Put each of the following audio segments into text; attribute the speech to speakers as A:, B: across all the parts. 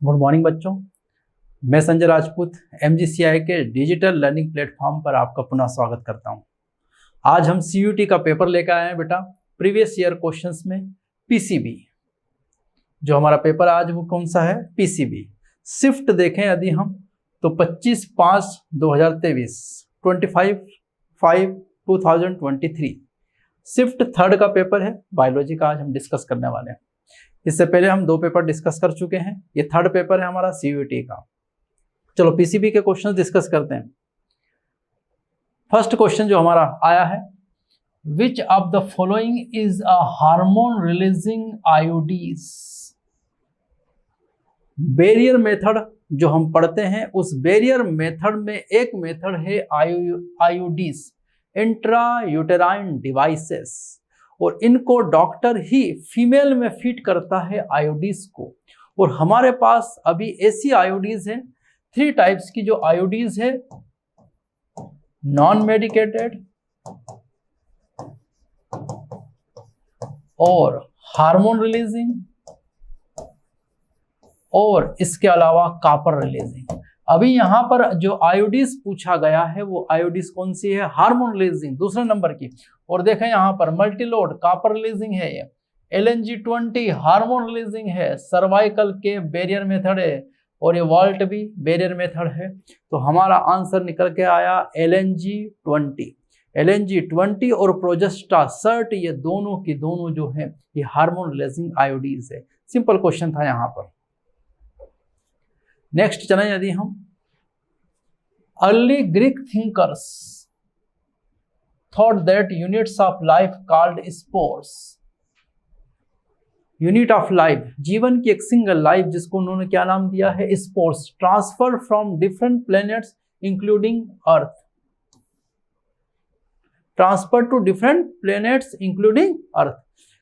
A: Good morning बच्चों, मैं Sanjay Rajput MGCI के डिजिटल लर्निंग प्लेटफॉर्म पर आपका पुनः स्वागत करता हूं। आज हम CUT का पेपर लेकर आए हैं बेटा, प्रीवियस ईयर क्वेश्चंस में PCB। जो हमारा पेपर आज वो कौन सा है? PCB। शिफ्ट देखें यदि हम तो 25/5/2023, 25/5/2023 शिफ्ट थर्ड का पेपर है। बायोलॉजी का आज हम डिस्कस करने वाले हैं। इससे पहले हम 2 पेपर डिस्कस कर चुके हैं। ये थर्ड पेपर है हमारा CUT का। चलो PCB के क्वेश्चन डिस्कस करते हैं। फर्स्ट क्वेश्चन जो हमारा आया है, which of the following is a hormone releasing IUDs. Barrier method जो हम पढ़ते हैं, उस बैरियर मेथड में एक मेथड है आयोडीज, इंट्रा यूटेराइन डिवाइसेस, और इनको डॉक्टर ही फीमेल में फिट करता है आयोडीज को। और हमारे पास अभी ऐसी आयोडीज है, 3 टाइप्स की जो आयोडीज है, नॉन मेडिकेटेड और हार्मोन रिलीजिंग और इसके अलावा कॉपर रिलीजिंग। अभी यहाँ पर जो आयोडीज पूछा गया है वो आयोडीज कौन सी है? हार्मोन रिलीजिंग, दूसरे नंबर की। और देखें यहाँ पर मल्टीलोड कॉपर रिलीजिंग है, ये LNG-20 हार्मोन रिलीजिंग है, सर्वाइकल के बैरियर मेथड है, और ये वॉल्ट भी बैरियर मेथड है। तो हमारा आंसर निकल के आया LNG-20। LNG-20 और प्रोजेस्टासर्ट, ये दोनों की दोनों जो है ये हार्मोन रिलीजिंग आयोडीज है। सिंपल क्वेश्चन था यहाँ पर। नेक्स्ट चलें यदि हम, early Greek thinkers thought that units of life called spores. Unit of life, जीवन की एक सिंगल लाइफ, जिसको उन्होंने क्या नाम दिया है? Spores. Transfer from different planets including earth. Transfer to different planets including earth.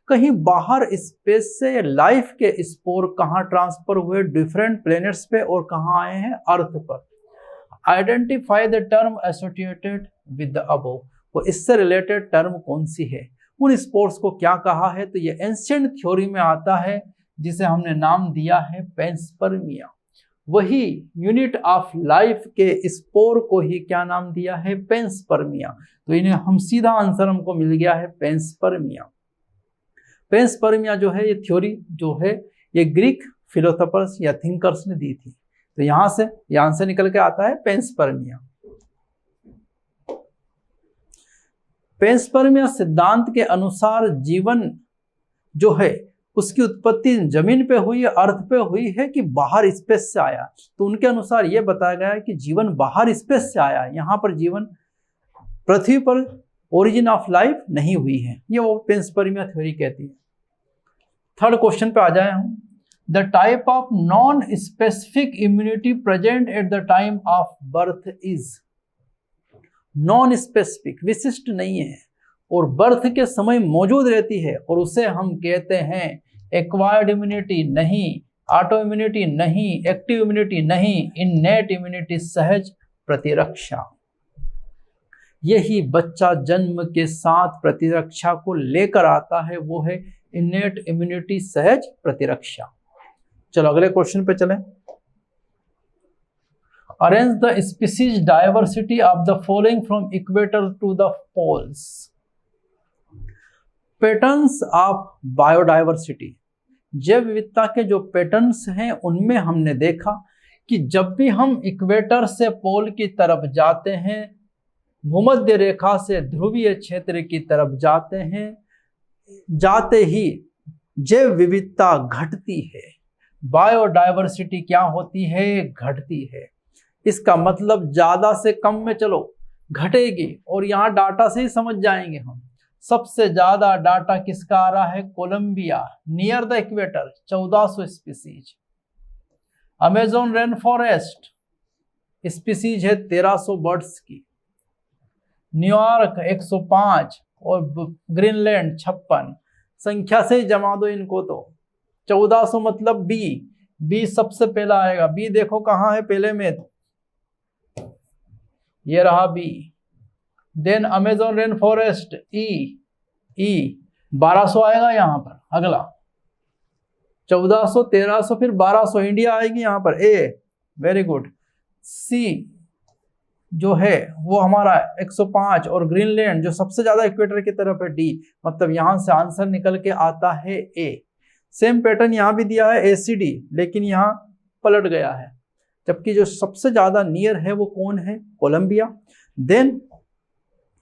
A: कहीं बाहर स्पेस से लाइफ के स्पोर कहाँ ट्रांसफर हुए? डिफरेंट प्लैनेट्स पे, और कहाँ आए हैं? अर्थ पर। Identify the term associated with the above. वो इससे रिलेटेड टर्म कौन सी है? उन स्पोर्स को क्या कहा है? तो ये एंशिएंट थ्योरी में आता है, जिसे हमने नाम दिया है पेंस्पर्मिया। वही यूनिट ऑफ लाइफ के स्पोर को ही क्या नाम दिया है? पेंस्पर्मिया। तो इन्हें हम सीधा आंसर हमको मिल गया है पेंस्पर्मिया। पेंस्पर्मिया जो है, ये थ्योरी जो है ये ग्रीक फिलोसोफर्स या थिंकर्स ने दी थी। तो यहां से ये आंसर निकल के आता है पेंस्पर्मिया। पेंस्पर्मिया सिद्धांत के अनुसार जीवन जो है उसकी उत्पत्ति जमीन पे हुई है, अर्थ पे हुई है, कि बाहर स्पेस से आया? तो उनके अनुसार यह बताया गया है कि जीवन बाहर स्पेस से आया है। यहाँ पर जीवन पृथ्वी पर ओरिजिन ऑफ लाइफ नहीं हुई है, ये वो पेंस्पर्मिया थ्योरी कहती है। थर्ड क्वेश्चन पे आ जाए हम, the type of non specific immunity present at the time of birth is. Non specific, विशिष्ट नहीं है, और बर्थ के समय मौजूद रहती है, और उसे हम कहते हैं एक्वायर्ड इम्यूनिटी नहीं, ऑटो इम्यूनिटी नहीं, एक्टिव इम्यूनिटी नहीं, इननेट इम्यूनिटी, सहज प्रतिरक्षा। यही बच्चा जन्म के साथ प्रतिरक्षा को लेकर आता है, वो है इननेट इम्यूनिटी, सहज प्रतिरक्षा। चलो अगले क्वेश्चन पे चलें। Arrange the species diversity of the following from equator to the poles. Patterns of biodiversity, जैव विविधता के जो पैटर्न्स हैं उनमें हमने देखा कि जब भी हम इक्वेटर से पोल की तरफ जाते हैं, भूमध्य रेखा से ध्रुवीय क्षेत्र की तरफ जाते हैं, जाते ही जैव विविधता घटती है, बायोडायवर्सिटी क्या होती है? घटती है। इसका मतलब ज्यादा से कम में चलो घटेगी, और यहाँ डाटा से ही समझ जाएंगे हम। सबसे ज्यादा डाटा किसका आ रहा है? Colombia, near the equator, 1400 species. Amazon rain forest species है 1300 बर्ड्स की। न्यूयॉर्क 105 और ग्रीनलैंड 56। संख्या से ही जमा दो इनको, तो 1400 मतलब बी सबसे पहला आएगा। बी देखो कहाँ है पहले में, ये रहा B. Then Amazon rain forest E 1200 आएगा यहाँ पर। अगला 1400, 1300, फिर 1200, इंडिया आएगी यहाँ पर। ए, वेरी गुड। सी जो है वो हमारा 105, और ग्रीनलैंड जो सबसे ज्यादा इक्वेटर की तरफ है, डी। मतलब यहां से आंसर निकल के आता है ए। सेम पैटर्न यहां भी दिया है ACD, लेकिन यहाँ पलट गया है, जबकि जो सबसे ज्यादा नियर है वो कौन है, Colombia. Then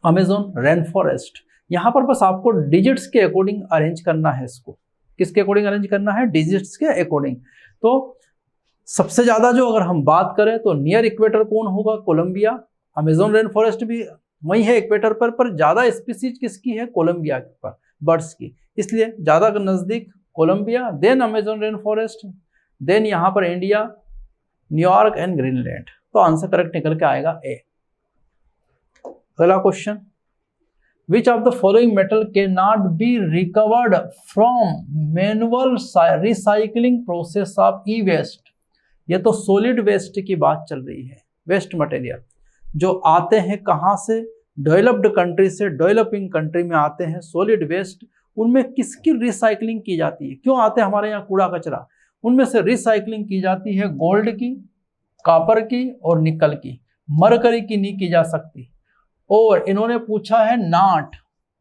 A: Amazon rain forest. यहाँ पर बस आपको डिजिट्स के अकॉर्डिंग अरेंज करना है इसको। किसके अकॉर्डिंग अरेंज करना है, डिजिट्स के अकॉर्डिंग। तो सबसे ज्यादा जो अगर हम बात करें तो नियर इक्वेटर कौन होगा, कोलंबिया। अमेजोन रेन फॉरेस्ट भी वही है इक्वेटर पर ज्यादा स्पीसीज किसकी है, कोलंबिया पर, बर्ड्स की, इसलिए ज्यादा नजदीक Colombia, then Amazon rain forest, then यहाँ पर इंडिया, न्यूयॉर्क एंड ग्रीनलैंड। तो आंसर करेक्ट निकल के आएगा ए। अगला question, which of the following metal can not be recovered from manual recycling process of e waste. ये तो सॉलिड वेस्ट की बात चल रही है, वेस्ट मटेरियल जो आते हैं कहाँ से, डेवलप्ड कंट्री से, डेवलपिंग कंट्री में आते हैं सॉलिड वेस्ट। उनमें किसकी रिसाइकलिंग की जाती है, क्यों आते हैं हमारे यहाँ कूड़ा कचरा, उनमें से रिसाइकलिंग की जाती है गोल्ड की, कॉपर की और निकल की, मरकरी की नहीं की जा सकती। और इन्होंने पूछा है नाट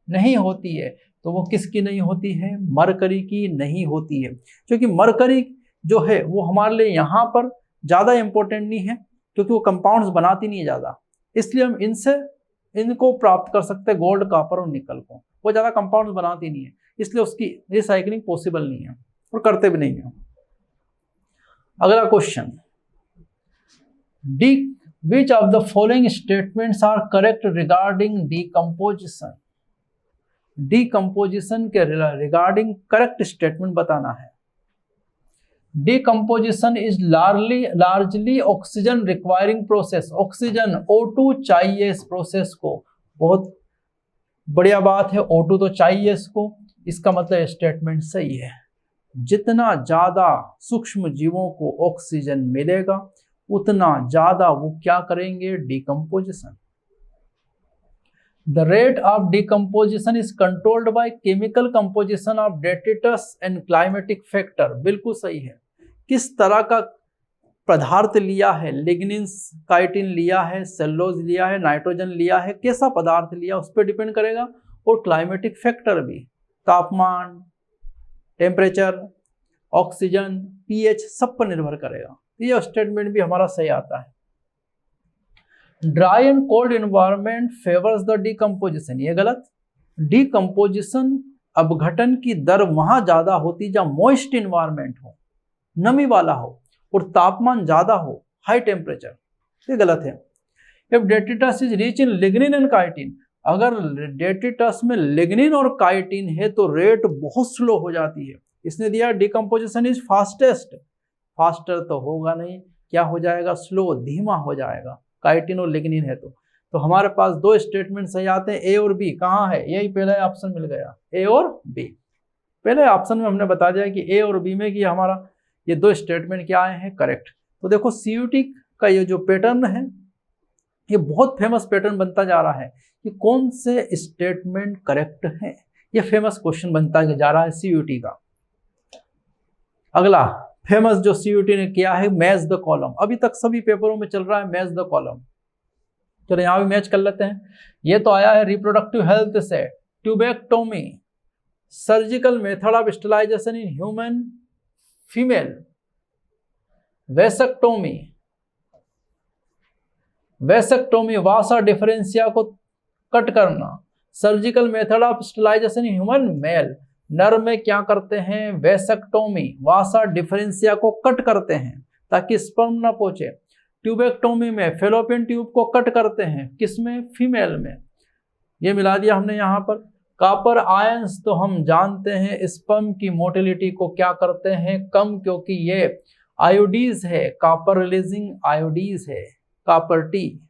A: नहीं होती है, तो वो किसकी नहीं होती है, मरकरी की नहीं होती है, क्योंकि मरकरी जो है वो हमारे लिए यहाँ पर ज़्यादा इंपॉर्टेंट नहीं है, क्योंकि वो कंपाउंड्स बनाती नहीं है ज़्यादा, इसलिए हम इनको प्राप्त कर सकते हैं, गोल्ड, कॉपर और निकल को। वो ज़्यादा कंपाउंड्स बनाती नहीं है, इसलिए उसकी रिसाइकलिंग पॉसिबल नहीं है और करते भी नहीं है। अगला question, D which of the following statements are correct regarding decomposition. Decomposition के रिगार्डिंग करेक्ट स्टेटमेंट बताना है। Decomposition is largely oxygen requiring process। Oxygen O2 चाहिए इस प्रोसेस को, बहुत बढ़िया बात है, O2 तो चाहिए इसको, इसका मतलब स्टेटमेंट सही है। जितना ज्यादा सूक्ष्म जीवों को ऑक्सीजन मिलेगा उतना ज्यादा वो क्या करेंगे, decomposition. The rate of decomposition is controlled by chemical composition of detritus and climatic factor। बिल्कुल सही है। किस तरह का पदार्थ लिया है, लिग्निन, काइटिन लिया है, सेल्यूलोज लिया है, नाइट्रोजन लिया है, कैसा पदार्थ लिया उस पर डिपेंड करेगा, और क्लाइमेटिक फैक्टर भी, तापमान, टेम्परेचर, ऑक्सीजन, पीएच, सब पर निर्भर करेगा। ये स्टेटमेंट भी हमारा सही आता है। Dry and cold environment favours the decomposition, ये गलत। डीकम्पोजिशन अपघटन की दर वहां ज्यादा होती जहां मॉइस्ट एनवायरनमेंट हो, नमी वाला हो और तापमान ज्यादा हो, हाई टेम्परेचर, ये गलत है। If detritus is rich in lignin and chitin, अगर डेट्रिटस में लिग्निन और काइटिन है तो रेट बहुत स्लो हो जाती है। इसने दिया डीकम्पोजिशन इज फास्टेस्ट, फास्टर तो होगा नहीं, क्या हो जाएगा, स्लो, धीमा हो जाएगा, काइटिन और लिग्निन है तो हमारे पास दो स्टेटमेंट सही आते हैं, ए और बी। कहाँ है, यही पहला ऑप्शन मिल गया, ए और बी। पहले ऑप्शन में हमने बता दिया कि ए और बी में कि हमारा ये दो स्टेटमेंट क्या आए हैं, करेक्ट। तो देखो CUT का ये जो पैटर्न है ये बहुत फेमस पैटर्न बनता जा रहा है कि कौन से स्टेटमेंट करेक्ट है, ये फेमस क्वेश्चन बनता जा रहा है CUT का। अगला फेमस जो CUT ने किया है, मैच द कॉलम। अभी तक सभी पेपरों में चल रहा है मैच द कॉलम, चलो यहाँ भी मैच कर लेते हैं। ये तो आया है रिप्रोडक्टिव हेल्थ से, tubectomy, surgical method of sterilisation in human female, vasectomy vasa deferentia को कट करना, surgical method of sterilisation in human male, नर में क्या करते हैं, वेसेक्टोमी, वासा डिफरेंशिया को कट करते हैं ताकि स्पर्म न पहुंचे। ट्यूबेक्टोमी में फेलोपियन ट्यूब को कट करते हैं, किसमें, फीमेल में। ये मिला दिया हमने यहाँ पर। कॉपर आयंस तो हम जानते हैं स्पर्म की मोटिलिटी को क्या करते हैं, कम, क्योंकि ये आयोडीज है, कॉपर रिलीजिंग आयोडीज है, copper T,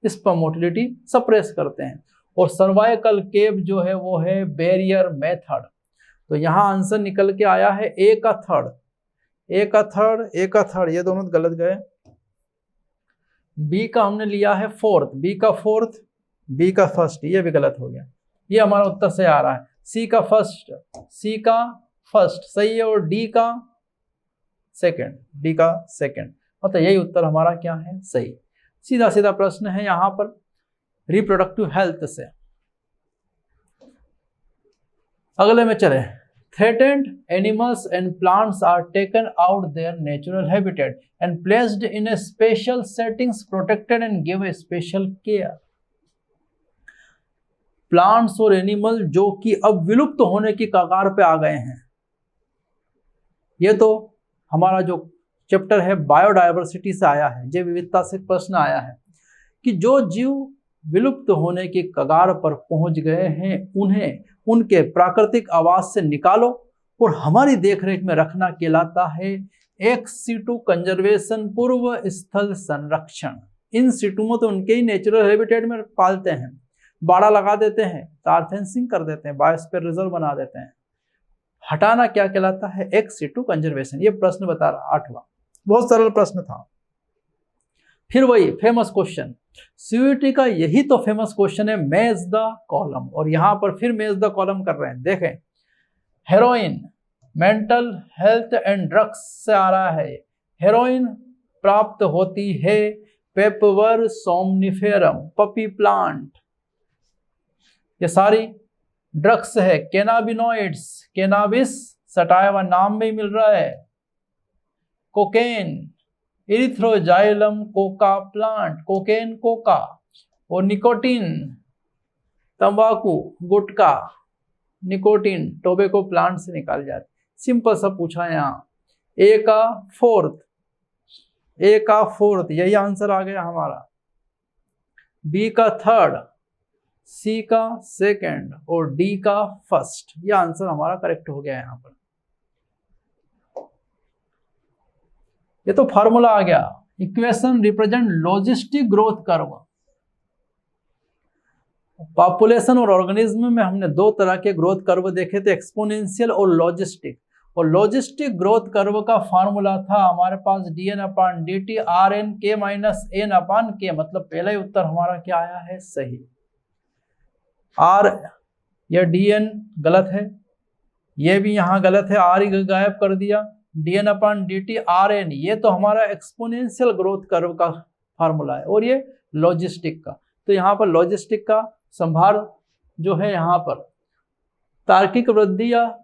A: sperm motility suppress करते हैं। और सर्वाइकल केव जो है वो है बैरियर मेथड। तो यहाँ आंसर निकल के आया है ए का थर्ड, ए का थर्ड, ए का थर्ड, ये दोनों गलत गए। बी का हमने लिया है फोर्थ, बी का फोर्थ, बी का फर्स्ट, ये भी गलत हो गया। ये हमारा उत्तर से आ रहा है। सी का फर्स्ट, सी का फर्स्ट सही है, और डी का सेकेंड, डी का सेकेंड, मतलब यही उत्तर हमारा क्या है, सही। सीधा सीधा प्रश्न है यहां पर रिप्रोडक्टिव हेल्थ से। अगले में चले, threatened animals and plants are taken out their natural habitat and placed in a special settings, protected and give a special care. Plants और एनिमल जो कि अब विलुप्त होने की कगार पे आ गए हैं, ये तो हमारा जो चैप्टर है बायोडायवर्सिटी से आया है, जैव विविधता से प्रश्न आया है कि जो जीव विलुप्त होने की कगार पर पहुंच गए हैं उन्हें उनके प्राकृतिक आवास से निकालो और हमारी देखरेख में रखना कहलाता है एक्स सीटू कंजर्वेशन, पूर्व स्थल संरक्षण। इन सीटू में तो उनके ही नेचुरल हैबिटेट में पालते हैं, बाड़ा लगा देते हैं, तार फेंसिंग कर देते हैं, बायोस्फीयर रिजर्व बना देते हैं। हटाना क्या कहलाता है, एक्स सीटू कंजर्वेशन। ये प्रश्न बता रहा 8वां, बहुत सरल प्रश्न था। फिर वही फेमस क्वेश्चन, सीयूईटी का यही तो फेमस क्वेश्चन है, मेज द कॉलम, और यहां पर फिर मेज द कॉलम कर रहे हैं। देखें, heroin mental health and drugs से आ रहा है। हेरोइन प्राप्त होती है पेपवर सोमनिफेरम, पपी प्लांट। ये सारी ड्रग्स है, कैनाबिनॉइड्स, कैनाबिस सटाइवा नाम में ही मिल रहा है, cocaine, Erythroxylum Coca plant, cocaine Coca, और निकोटीन तंबाकू गुटखा, निकोटीन टोबैको प्लांट से निकाल जाते। सिंपल सा पूछा है यहाँ, ए का फोर्थ यही आंसर आ गया हमारा, बी का थर्ड, सी का सेकंड और डी का फर्स्ट। ये आंसर हमारा करेक्ट हो गया यहाँ पर। ये तो फॉर्मूला आ गया, equation represent logistic growth curve. Population और ऑर्गेनिज्म में हमने दो तरह के ग्रोथ कर्व देखे थे, एक्सपोनेंशियल और लॉजिस्टिक। और लॉजिस्टिक ग्रोथ कर्व का फॉर्मूला था हमारे पास dn/dt rn(k-n/k), मतलब पहला ही उत्तर हमारा क्या आया है, सही। आर या dn गलत है, ये भी यहाँ गलत है, आर ही गायब कर दिया, dn/dt rn, ये तो हमारा एक्सपोनेंशियल ग्रोथ कर्व का फार्मूला है, और ये लॉजिस्टिक का। तो यहाँ पर लॉजिस्टिक का संभार जो है, यहाँ पर तार्किक वृद्धि या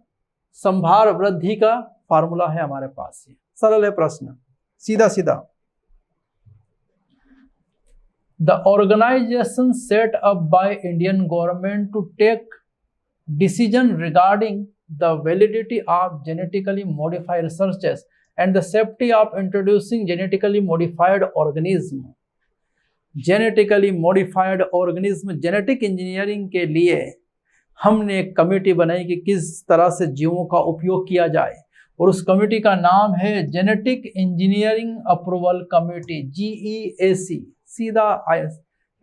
A: संभार वृद्धि का फार्मूला है हमारे पास। ये सरल है प्रश्न, सीधा सीधा। The organization set up by Indian government to take decision regarding the validity of genetically modified researches and the safety of introducing genetically modified organism. Genetically modified organism, genetic engineering के लिए हमने एक कमेटी बनाई कि किस तरह से जीवों का उपयोग किया जाए, और उस कमेटी का नाम है genetic engineering approval committee, GEAC। सीधा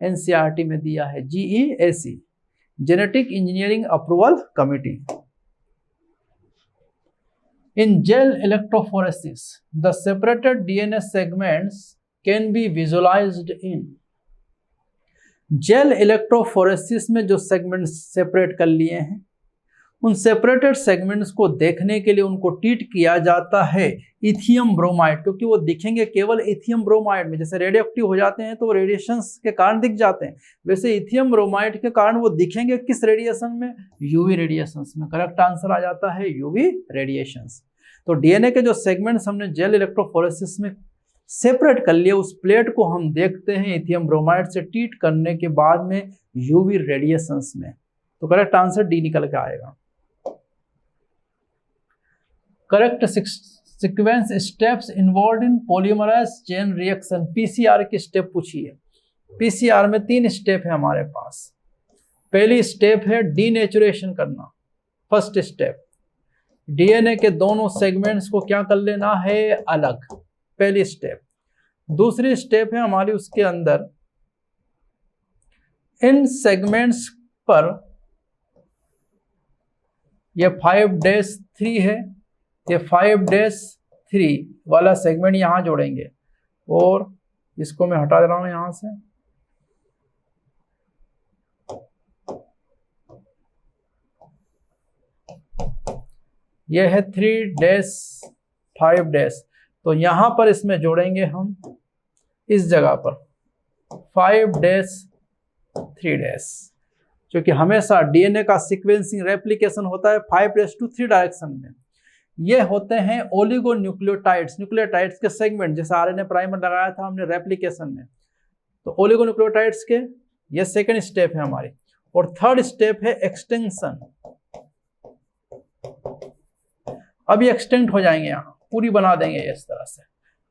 A: NCERT में दिया है GEAC, genetic engineering approval committee. In gel electrophoresis, the separated DNA segments can be visualized in। Gel electrophoresis में जो सेगमेंट्स सेपरेट कर लिए हैं, उन सेपरेटेड सेगमेंट्स को देखने के लिए उनको ट्रीट किया जाता है इथियम ब्रोमाइड, क्योंकि वो दिखेंगे केवल इथियम ब्रोमाइड में। जैसे रेडियो एक्टिव हो जाते हैं तो वो रेडिएशंस के कारण दिख जाते हैं, वैसे इथियम ब्रोमाइड के कारण वो दिखेंगे किस रेडिएशन में, यूवी रेडिएशंस में। करेक्ट आंसर आ जाता है यूवी रेडिएशंस। तो डीएनए के जो सेगमेंट्स हमने जेल इलेक्ट्रोफोरेसिस में सेपरेट कर लिए, उस प्लेट को हम देखते हैं इथियम ब्रोमाइड से ट्रीट करने के बाद में यूवी रेडिएशंस में। तो करेक्ट आंसर डी निकल के आएगा। Correct sequence steps involve in polymerise chain reaction, PCR की स्टेप पूछी है। पीसीआर में 3 स्टेप है हमारे पास। पहली स्टेप है डीनेचुरेशन करना, फर्स्ट स्टेप, डीएनए के दोनों सेगमेंट्स को क्या कर लेना है, अलग, पहली स्टेप। दूसरी स्टेप है हमारी उसके अंदर इन सेगमेंट्स पर, ये 5-3 है, ये 5-3 वाला सेगमेंट यहां जोड़ेंगे, और इसको मैं हटा दे रहा हूं यहां से। यह है 3-5। तो यहां पर इसमें जोड़ेंगे हम इस जगह पर 5-3 क्योंकि हमेशा डीएनए का सीक्वेंसिंग रेप्लिकेशन होता है 5-3 डायरेक्शन में। ये होते हैं ओलिगोन्यूक्लियोटाइड्स, न्यूक्लियोटाइड्स के सेगमेंट, जैसे आरएनए प्राइमर लगाया था हमने रेप्लिकेशन में, तो ओलिगोन्यूक्लियोटाइड्स के ये सेकंड स्टेप है हमारी। और थर्ड स्टेप है एक्सटेंशन। अब ये एक्सटेंड हो जाएंगे, यहाँ पूरी बना देंगे इस तरह से।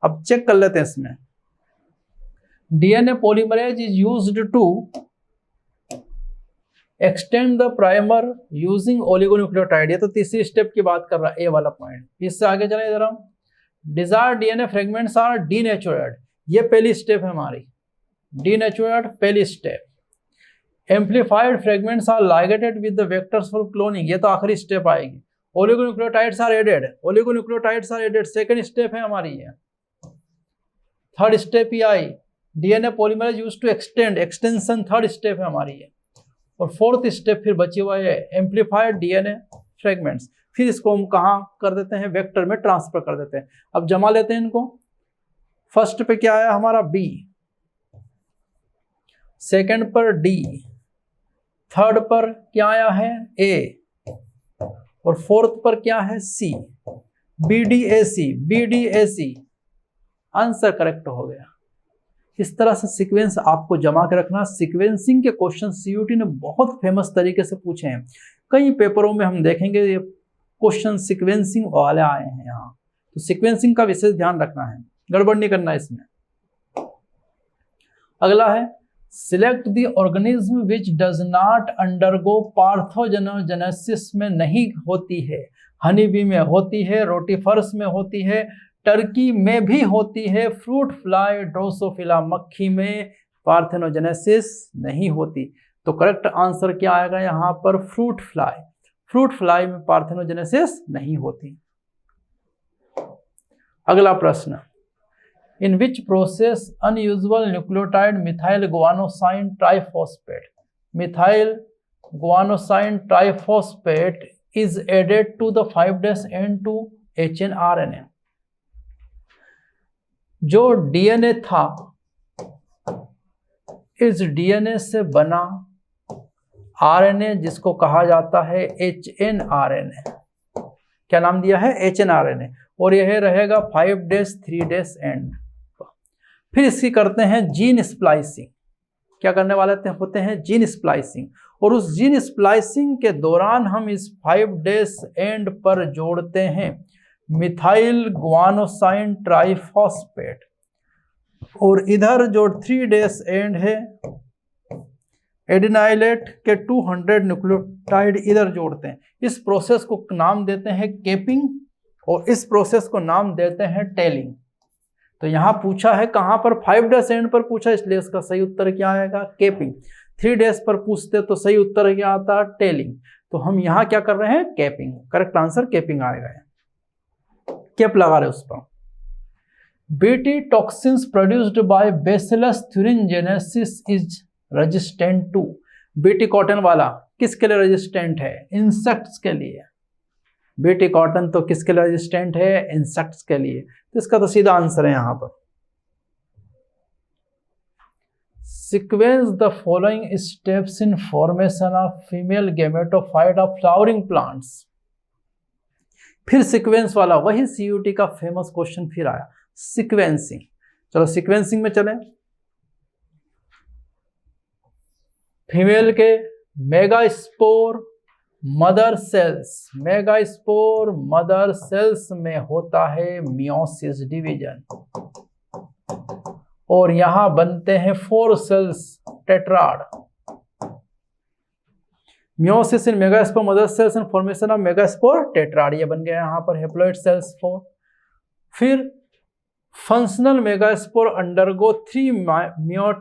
A: अब चेक कर लेते हैं इसमें, DNA polymerase is used to extend the primer using oligonucleotide. ये तो तीसरी स्टेप की बात कर रहा है, ए वाला पॉइंट। इससे आगे चले इधर हम, desired DNA fragments are denatured, ये पहली स्टेप है हमारी, डीनेचुरेड पहली step. Amplified fragments are ligated with the vectors for cloning, ये तो आखिरी स्टेप आएगी। Oligonucleotides are added, oligonucleotides are added, second step है हमारी ये। थर्ड स्टेप ही आई, DNA polymerase used to extend, extension third step है हमारी ये। और फोर्थ स्टेप फिर बची हुआ है एम्प्लीफाइड डीएनए फ्रेगमेंट्स। फिर इसको हम कहाँ कर देते हैं, वेक्टर में ट्रांसफर कर देते हैं। अब जमा लेते हैं इनको। फर्स्ट पे क्या आया हमारा बी, सेकंड पर डी, थर्ड पर क्या आया है ए, और फोर्थ पर क्या है सी, BDAC, BDAC आंसर करेक्ट हो गया। इस तरह से सीक्वेंस आपको जमा के रखना। सीक्वेंसिंग के क्वेश्चन सीयूटी ने बहुत फेमस तरीके से पूछे हैं, कई पेपरों में हम देखेंगे ये क्वेश्चन सीक्वेंसिंग वाले आए हैं यहाँ, तो सीक्वेंसिंग का विशेष ध्यान रखना है, गड़बड़ नहीं करना इसमें। अगला है select the organism which does not undergo parthenogenesis, में नहीं होती है, हनी बी में होती है, रोटीफर्स में होती है, टर्की में भी होती है, फ्रूट फ्लाई ड्रोसोफिला मक्खी में पार्थेनोजेनेसिस नहीं होती। तो करेक्ट आंसर क्या आएगा यहाँ पर, फ्रूट फ्लाई। फ्रूट फ्लाई में पार्थेनोजेनेसिस नहीं होती। अगला प्रश्न, in which process unusual nucleotide methyl guanosine triphosphate, methyl guanosine triphosphate is added to the 5' end to HNRNA। जो डीएनए था, इस डीएनए से बना आरएनए जिसको कहा जाता है HNRNA, क्या नाम दिया है HNRNA, और यह रहेगा 5' 3' एंड। फिर इसकी करते हैं जीन स्प्लाइसिंग। क्या करने वाले होते हैं, जीन स्प्लाइसिंग। और उस जीन स्प्लाइसिंग के दौरान हम इस 5' एंड पर जोड़ते हैं मिथाइल गुआनोसाइन ट्राइफॉस्फेट, और इधर जो 3' एंड है एडिनाइलेट के 200 न्यूक्लियोटाइड इधर जोड़ते हैं। इस प्रोसेस को नाम देते हैं केपिंग, और इस प्रोसेस को नाम देते हैं टेलिंग। तो यहां पूछा है कहां पर, 5' एंड पर पूछा, इसलिए इसका सही उत्तर क्या आएगा, केपिंग। 3' पर पूछते तो सही उत्तर क्या आता, टेलिंग। तो हम यहां क्या कर रहे हैं, केपिंग। करेक्ट आंसर केपिंग आएगा, केप लगा रहे उस पर। BT toxins produced by Bacillus thuringiensis is resistant to, BT cotton वाला किसके लिए रेजिस्टेंट है, इंसेक्ट्स के लिए। बीटी कॉटन तो किसके लिए रेजिस्टेंट है, इंसेक्ट्स के लिए। तो इसका तो सीधा आंसर है यहां पर। Sequence the following steps in formation of female gametophyte of flowering plants. फिर सीक्वेंस वाला वही सीयूटी का फेमस क्वेश्चन फिर आया, सीक्वेंसिंग। चलो सीक्वेंसिंग में चलें। फीमेल के megaspore mother sales, megaspore mother sales में होता है मियोसिस डिवीजन, और यहां बनते हैं 4 cells tetrad. Meiosis in megaspore mother cells and formation of megaspore tetrad, ये बन गया यहाँ पर हेप्लॉइड सेल्स 4। फिर functional megaspore undergo 3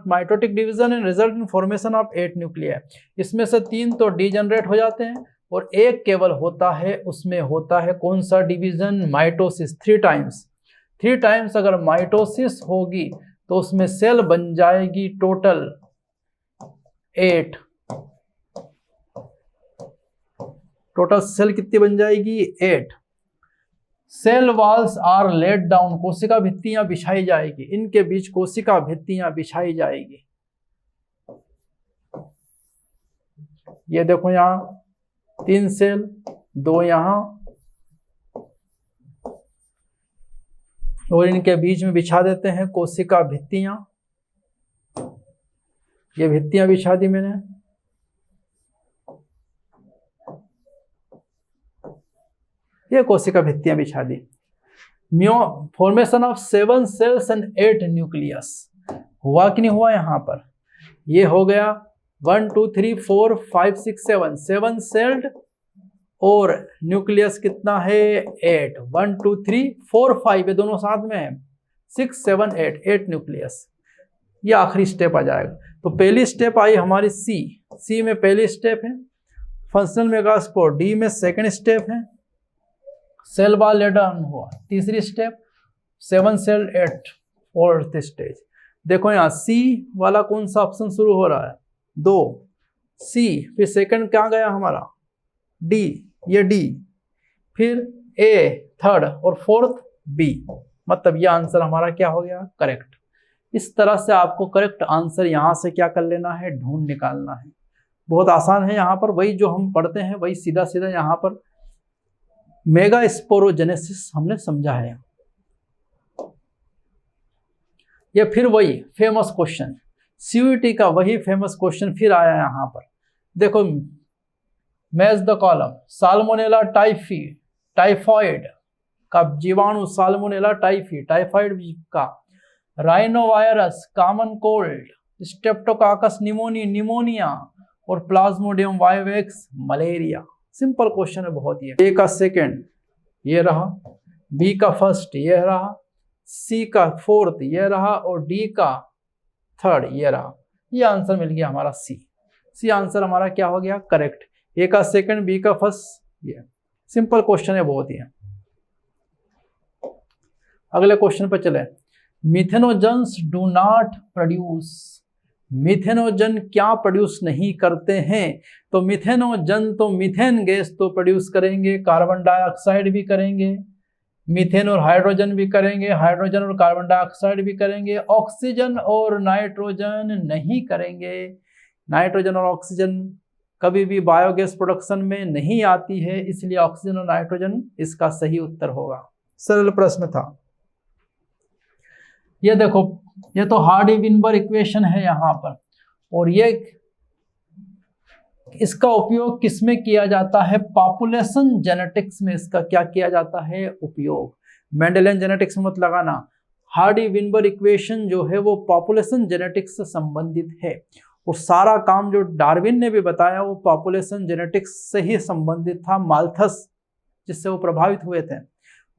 A: mitotic division and result in formation of 8 nuclei. इसमें से 3 तो डीजनरेट हो जाते हैं और एक केवल होता है, उसमें होता है कौन सा डिवीजन, माइटोसिस। 3 टाइम्स, 3 टाइम्स अगर माइटोसिस होगी तो उसमें सेल बन जाएगी टोटल 8। टोटल सेल कितनी बन जाएगी, 8। Cell walls are laid down, कोशिका भित्तियां बिछाई जाएगी, इनके बीच कोशिका भित्तियां बिछाई जाएगी। ये देखो यहां 3 सेल, 2 यहां, और इनके बीच में बिछा देते हैं कोशिका भित्तियां। ये भित्तियां बिछा दी मैंने। ये कोशिका भित्तियां बिछा दी। Formation of 7 cells and 8 nucleus हुआ कि नहीं हुआ यहां पर? ये हो गया 1 2 3 4 5 6 7 7 सेल्ड, और न्यूक्लियस कितना है 8। 1 2 3 4 5 ये दोनों साथ में है, 6 7 8 न्यूक्लियस। ये आखिरी स्टेप आ जाएगा। तो पहली स्टेप आई हमारी सी में पहली स्टेप है, फंक्शनल मेगास्पोर डी में सेकंड स्टेप है, सेल वॉल लेट डाउन हुआ तीसरी स्टेप, 7 सेल 8 फोर्थ स्टेज। देखो यहाँ सी वाला कौन सा ऑप्शन शुरू हो रहा है? 2 सी, फिर सेकंड क्या गया हमारा डी, ये डी, फिर ए थर्ड, और फोर्थ बी। मतलब ये आंसर हमारा क्या हो गया? करेक्ट। इस तरह से आपको करेक्ट आंसर यहाँ से क्या कर लेना है? ढूंढ निकालना है। बहुत आसान है। यहाँ पर वही जो हम पढ़ते हैं वही सीधा सीधा यहाँ पर मेगा स्पोरोजेनेसिस हमने समझा है। ये फिर वही फेमस क्वेश्चन, सीयूईटी का वही फेमस क्वेश्चन फिर आया यहाँ पर। देखो match the column, salmonella typhoid का जीवाणु, साल्मोनेला टाइफॉइड का, rhinovirus common cold, streptococcus pneumonia, और plasmodium vivax malaria. Simple question है बहुत ही। ए का सेकंड ये रहा, बी का फर्स्ट ये रहा, सी का फोर्थ ये रहा, और डी का थर्ड ये रहा। ये आंसर मिल गया हमारा सी आंसर हमारा क्या हो गया? करेक्ट। ए का सेकंड, बी का फर्स्ट, ये सिंपल क्वेश्चन है बहुत ही। अगले क्वेश्चन पर चले। मिथेनोजन्स डू नॉट प्रोड्यूस, मिथेनोजन क्या प्रोड्यूस नहीं करते हैं? तो मिथेनोजन तो मीथेन गैस तो प्रोड्यूस करेंगे, कार्बन डाइऑक्साइड भी करेंगे, मीथेन और हाइड्रोजन भी करेंगे, हाइड्रोजन और कार्बन डाइऑक्साइड भी करेंगे, ऑक्सीजन और नाइट्रोजन नहीं करेंगे। नाइट्रोजन और ऑक्सीजन कभी भी बायोगैस प्रोडक्शन में नहीं आती है, इसलिए ऑक्सीजन और नाइट्रोजन इसका सही उत्तर होगा। सरल प्रश्न था। ये देखो ये तो हार्डी-विनबर इक्वेशन है यहाँ पर, और ये इसका उपयोग किसमें किया जाता है? पॉपुलेशन जेनेटिक्स में इसका क्या किया जाता है? उपयोग। मेंडेलियन जेनेटिक्स में मत लगाना। हार्डी-विनबर इक्वेशन जो है वो पॉपुलेशन जेनेटिक्स से संबंधित है, और सारा काम जो डार्विन ने भी बताया वो पॉपुलेशन जेनेटिक्स से ही संबंधित था। माल्थस जिससे वो प्रभावित हुए थे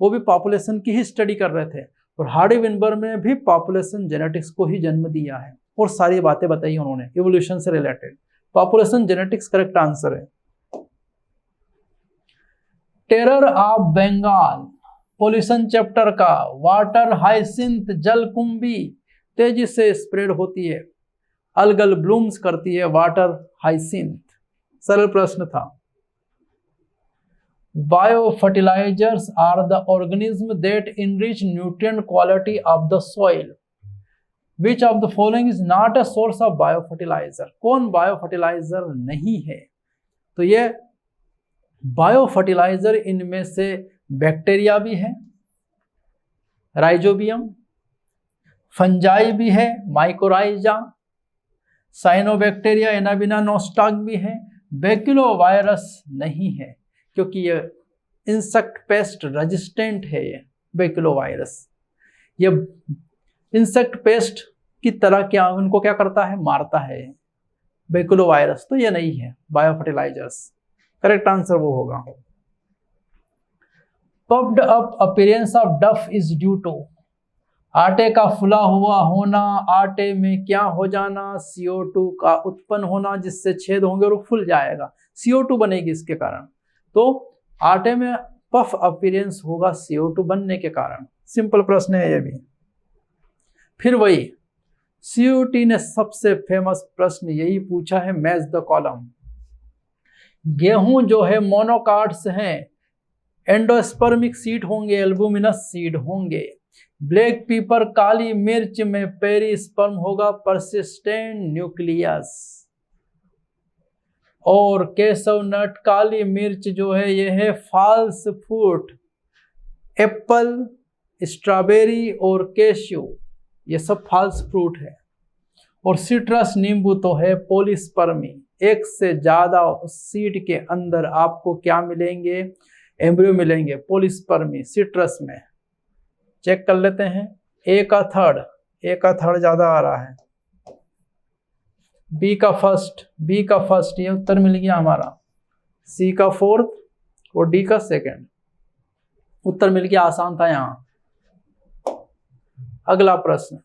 A: वो भी पॉपुलेशन की ही स्टडी कर रहे थे, और हार्डी-विनबर में भी पॉपुलेशन जेनेटिक्स को ही जन्म दिया है, और सारी बातें बताई उन्होंने इवोल्यूशन से related. Population genetics correct answer है। Terror of Bengal pollution chapter का, वाटर हाइसिंथ जलकुंभी तेजी से स्प्रेड होती है, अलगल ब्लूम्स करती है वाटर हाइसिंथ। सरल प्रश्न था। Biofertilizers are the organism that enrich nutrient quality of the soil, which of the following is not a source of biofertilizer? कौन बायोफर्टिलाइजर नहीं है? तो ये बायोफर्टिलाइजर इनमें से बैक्टीरिया भी है, राइजोबियम, फंजाई भी है, माइकोराइजा, साइनोबैक्टीरिया, एनाबिना नोस्टाक भी है, बैक्यूलोवायरस नहीं है, क्योंकि ये इंसेक्ट पेस्ट रेजिस्टेंट है। ये बैक्यूलोवायरस ये इंसेक्ट पेस्ट की तरह क्या उनको क्या करता है? मारता है बैक्यूलोवायरस। तो ये नहीं है बायोफर्टिलाइजर्स। करेक्ट आंसर वो होगा। पफ्ड अप अपीयरेंस ऑफ डफ इज ड्यू टू, आटे का फुला हुआ होना, आटे में क्या हो जाना? CO2 का उत्पन्न होना, जिससे छेद होंगे और वो फुल जाएगा, CO2 बनेगी इसके कारण। तो आटे में पफ अपीयरेंस होगा CO2 बनने के कारण। सिंपल प्रश्न है ये भी। फिर वही CUT ने सबसे फेमस प्रश्न यही पूछा है, मैच द कॉलम। गेहूं जो है मोनोकाट्स हैं, एंडोस्पर्मिक सीड होंगे, एल्बुमिनस सीड होंगे। ब्लैक पीपर काली मिर्च में पेरिस्पर्म होगा, परसिस्टेंट न्यूक्लियस। और केसव नट काली मिर्च जो है ये है फॉल्स फ्रूट, एप्पल, स्ट्रॉबेरी और कैश्यू ये सब फॉल्स फ्रूट है। और सिट्रस नींबू तो है पॉलीस्पर्मी। एक से ज्यादा सीड के अंदर आपको क्या मिलेंगे, एम्ब्रियो मिलेंगे पॉलीस्पर्मी सिट्रस में। चेक कर लेते हैं, ए का थर्ड ज्यादा आ रहा है, बी का फर्स्ट ये उत्तर मिल गया हमारा, सी का फोर्थ और डी का सेकंड उत्तर मिल गया। आसान था यहां। अगला प्रश्न,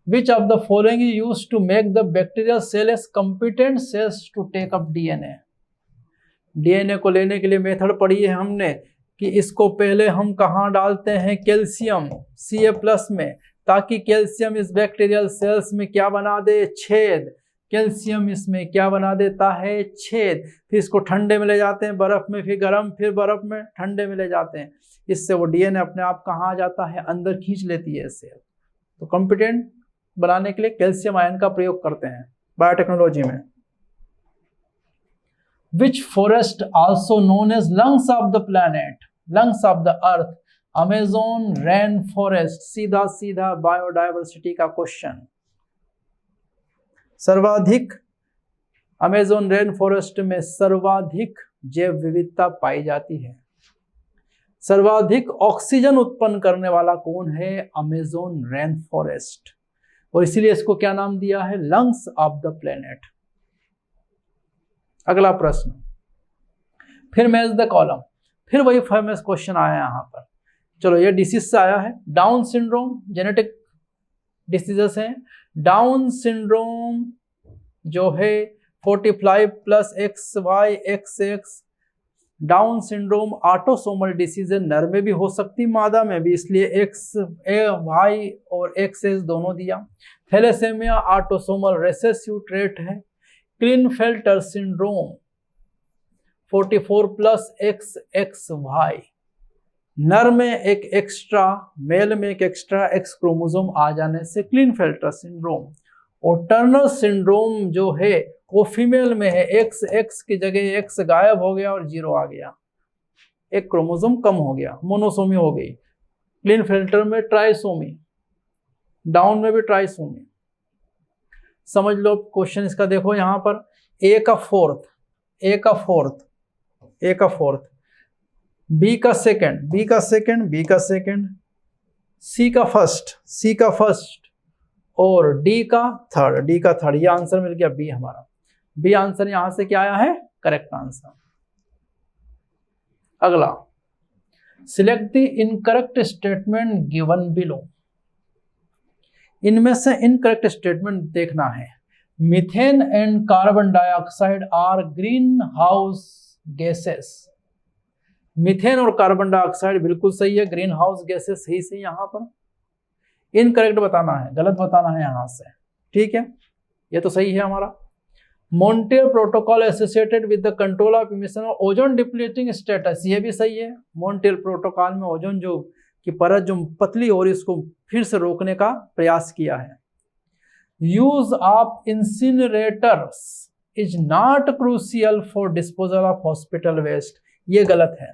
A: which of the following is used to make the bacterial cell as competent cells to take up DNA. DNA को लेने के लिए मेथड पढ़ी है हमने कि इसको पहले हम कहाँ डालते हैं, कैल्शियम Ca+ में, ताकि कैल्शियम इस बैक्टीरियल सेल्स में क्या बना दे, छेद। कैल्शियम इसमें क्या बना देता है, छेद। फिर इसको ठंडे में ले जाते हैं, बर्फ में, फिर गर्म, फिर बर्फ में, ठंडे में ले जाते हैं। इससे वो डीएनए अपने आप कहाँ आ जाता है, अंदर खींच लेती है सेल। तो कॉम्पिटेंट बनाने के लिए कैल्शियम आयन का प्रयोग करते हैं बायोटेक्नोलॉजी में। Which forest also known as lungs of the planet, lungs of the earth, Amazon rain forest। सीधा सीधा बायोडायवर्सिटी का क्वेश्चन। सर्वाधिक अमेजोन रेन फॉरेस्ट में सर्वाधिक जैव विविधता पाई जाती है। सर्वाधिक ऑक्सीजन उत्पन्न करने वाला कौन है, अमेजोन रेन फॉरेस्ट। और इसीलिए इसको क्या नाम दिया है, लंग्स ऑफ द प्लेनेट। अगला प्रश्न, फिर मैच द कॉलम, फिर वही फेमस क्वेश्चन आया यहां पर। चलो ये डिसीज से आया है, डाउन सिंड्रोम जेनेटिक डिसीजेस हैं। डाउन सिंड्रोम जो है 45+ XY XX। Down syndrome autosomal disease है, नर में भी हो सकती मादा में भी, इसलिए XY और XX दोनों दिया। थैलेसेमिया ऑटोसोमल रिसेसिव ट्रेट है। क्लिनफेल्टर सिंड्रोम 44+ XXY, नर में एक एक्स्ट्रा, मेल में एक एक्स्ट्रा एक्स क्रोमोसोम आ जाने से क्लिनफेल्टर सिंड्रोम। और टर्नर सिंड्रोम जो है वो फीमेल में है, XX की जगह X गायब हो गया और 0 आ गया, एक क्रोमोसोम कम हो गया, मोनोसोमी हो गई। क्लिनफेल्टर में ट्राइसोमी, डाउन में भी ट्राइसोमी। समझ लो क्वेश्चन इसका, देखो यहां पर ए का फोर्थ, बी का सेकंड, सी का फर्स्ट और डी का थर्ड। ये आंसर मिल गया बी हमारा। बी आंसर यहां से क्या आया है, करेक्ट आंसर। अगला, select the incorrect statement given below. इनमें से इनकरेक्ट स्टेटमेंट देखना है। Methane and carbon dioxide are greenhouse gases. Methane और कार्बन डाइऑक्साइड बिल्कुल सही है, ग्रीन हाउस गैसेस सही से यहां पर। इनकरेक्ट बताना है, गलत बताना है यहां से, ठीक है, ये तो सही है हमारा। Montreal protocol associated with the control of emission of ozone depleting status, ये भी सही है। मॉन्ट्रियल प्रोटोकॉल में ओजोन जो की परत जो पतली हो रही उसको फिर से रोकने का प्रयास किया है। Use of incinerators is not crucial for disposal of hospital waste, ये गलत है।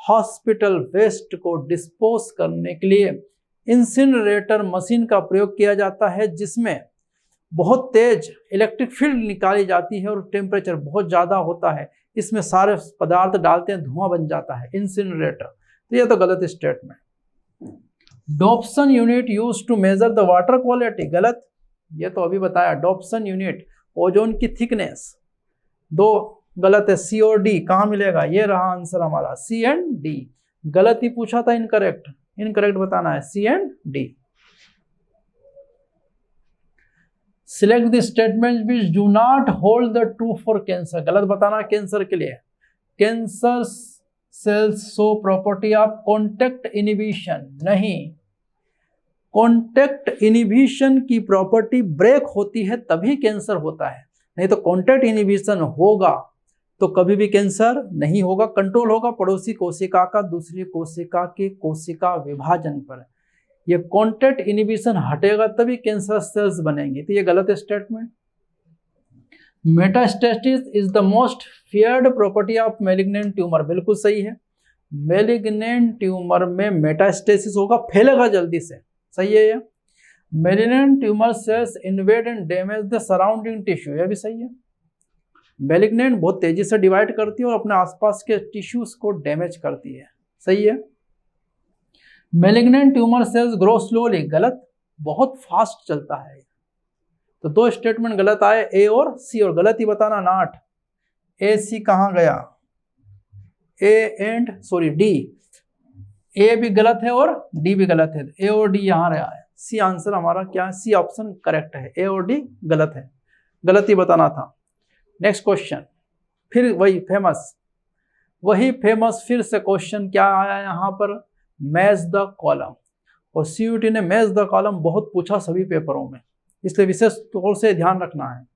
A: हॉस्पिटल वेस्ट को डिस्पोज करने के लिए इंसिनरेटर मशीन का प्रयोग किया जाता है, जिसमें बहुत तेज इलेक्ट्रिक फील्ड निकाली जाती है और टेम्परेचर बहुत ज़्यादा होता है। इसमें सारे पदार्थ डालते हैं, धुआं बन जाता है, इंसिनरेटर। तो ये तो गलत statement. Dobson unit use to measure the water quality, गलत, ये तो अभी बताया। डॉप्सन यूनिट ओजोन की थिकनेस, दो गलत है। सी और डी कहाँ मिलेगा, ये रहा आंसर हमारा, सी एंड डी। गलत ही पूछा था, इनकरेक्ट बताना है, C and D. Select the statement which do not hold the true for cancer, गलत बताना कैंसर के लिए। Cancer cells show property of contact inhibition, नहीं, कॉन्टैक्ट इनहिबिशन की प्रॉपर्टी ब्रेक होती है तभी कैंसर होता है, नहीं तो कॉन्टैक्ट इनहिबिशन होगा तो कभी भी कैंसर नहीं होगा। कंट्रोल होगा पड़ोसी कोशिका का दूसरी कोशिका के कोशिका विभाजन पर। ये कॉन्टैक्ट इनहिबिशन हटेगा तभी कैंसर सेल्स बनेंगे, तो ये गलत statement. Metastasis is the most feared property of malignant tumour, बिल्कुल सही है। मैलिग्नेंट ट्यूमर में मेटास्टेसिस होगा, फैलेगा जल्दी से, सही है ये। Malignant tumour cells invade and damage the surrounding tissue, यह भी सही है। मैलिग्नेंट बहुत तेजी से डिवाइड करती है और अपने आसपास के टिश्यूज को डैमेज करती है, सही है। Malignant tumour cells grow slowly, गलत, बहुत फास्ट चलता है। तो दो स्टेटमेंट गलत आए, ए और सी, और गलत ही बताना, नॉट ए सी कहाँ गया, ए एंड सॉरी डी, ए भी गलत है और डी भी गलत है, ए और डी यहाँ रहा है। सी आंसर हमारा क्या है, सी ऑप्शन करेक्ट है, ए और डी गलत है, गलत ही बताना था। नेक्स्ट क्वेश्चन, फिर वही फेमस फिर से क्वेश्चन क्या आया यहाँ पर, मैच द कॉलम। और सीयूटी ने मैच द कॉलम बहुत पूछा सभी पेपरों में, इसलिए विशेष तौर से ध्यान रखना है।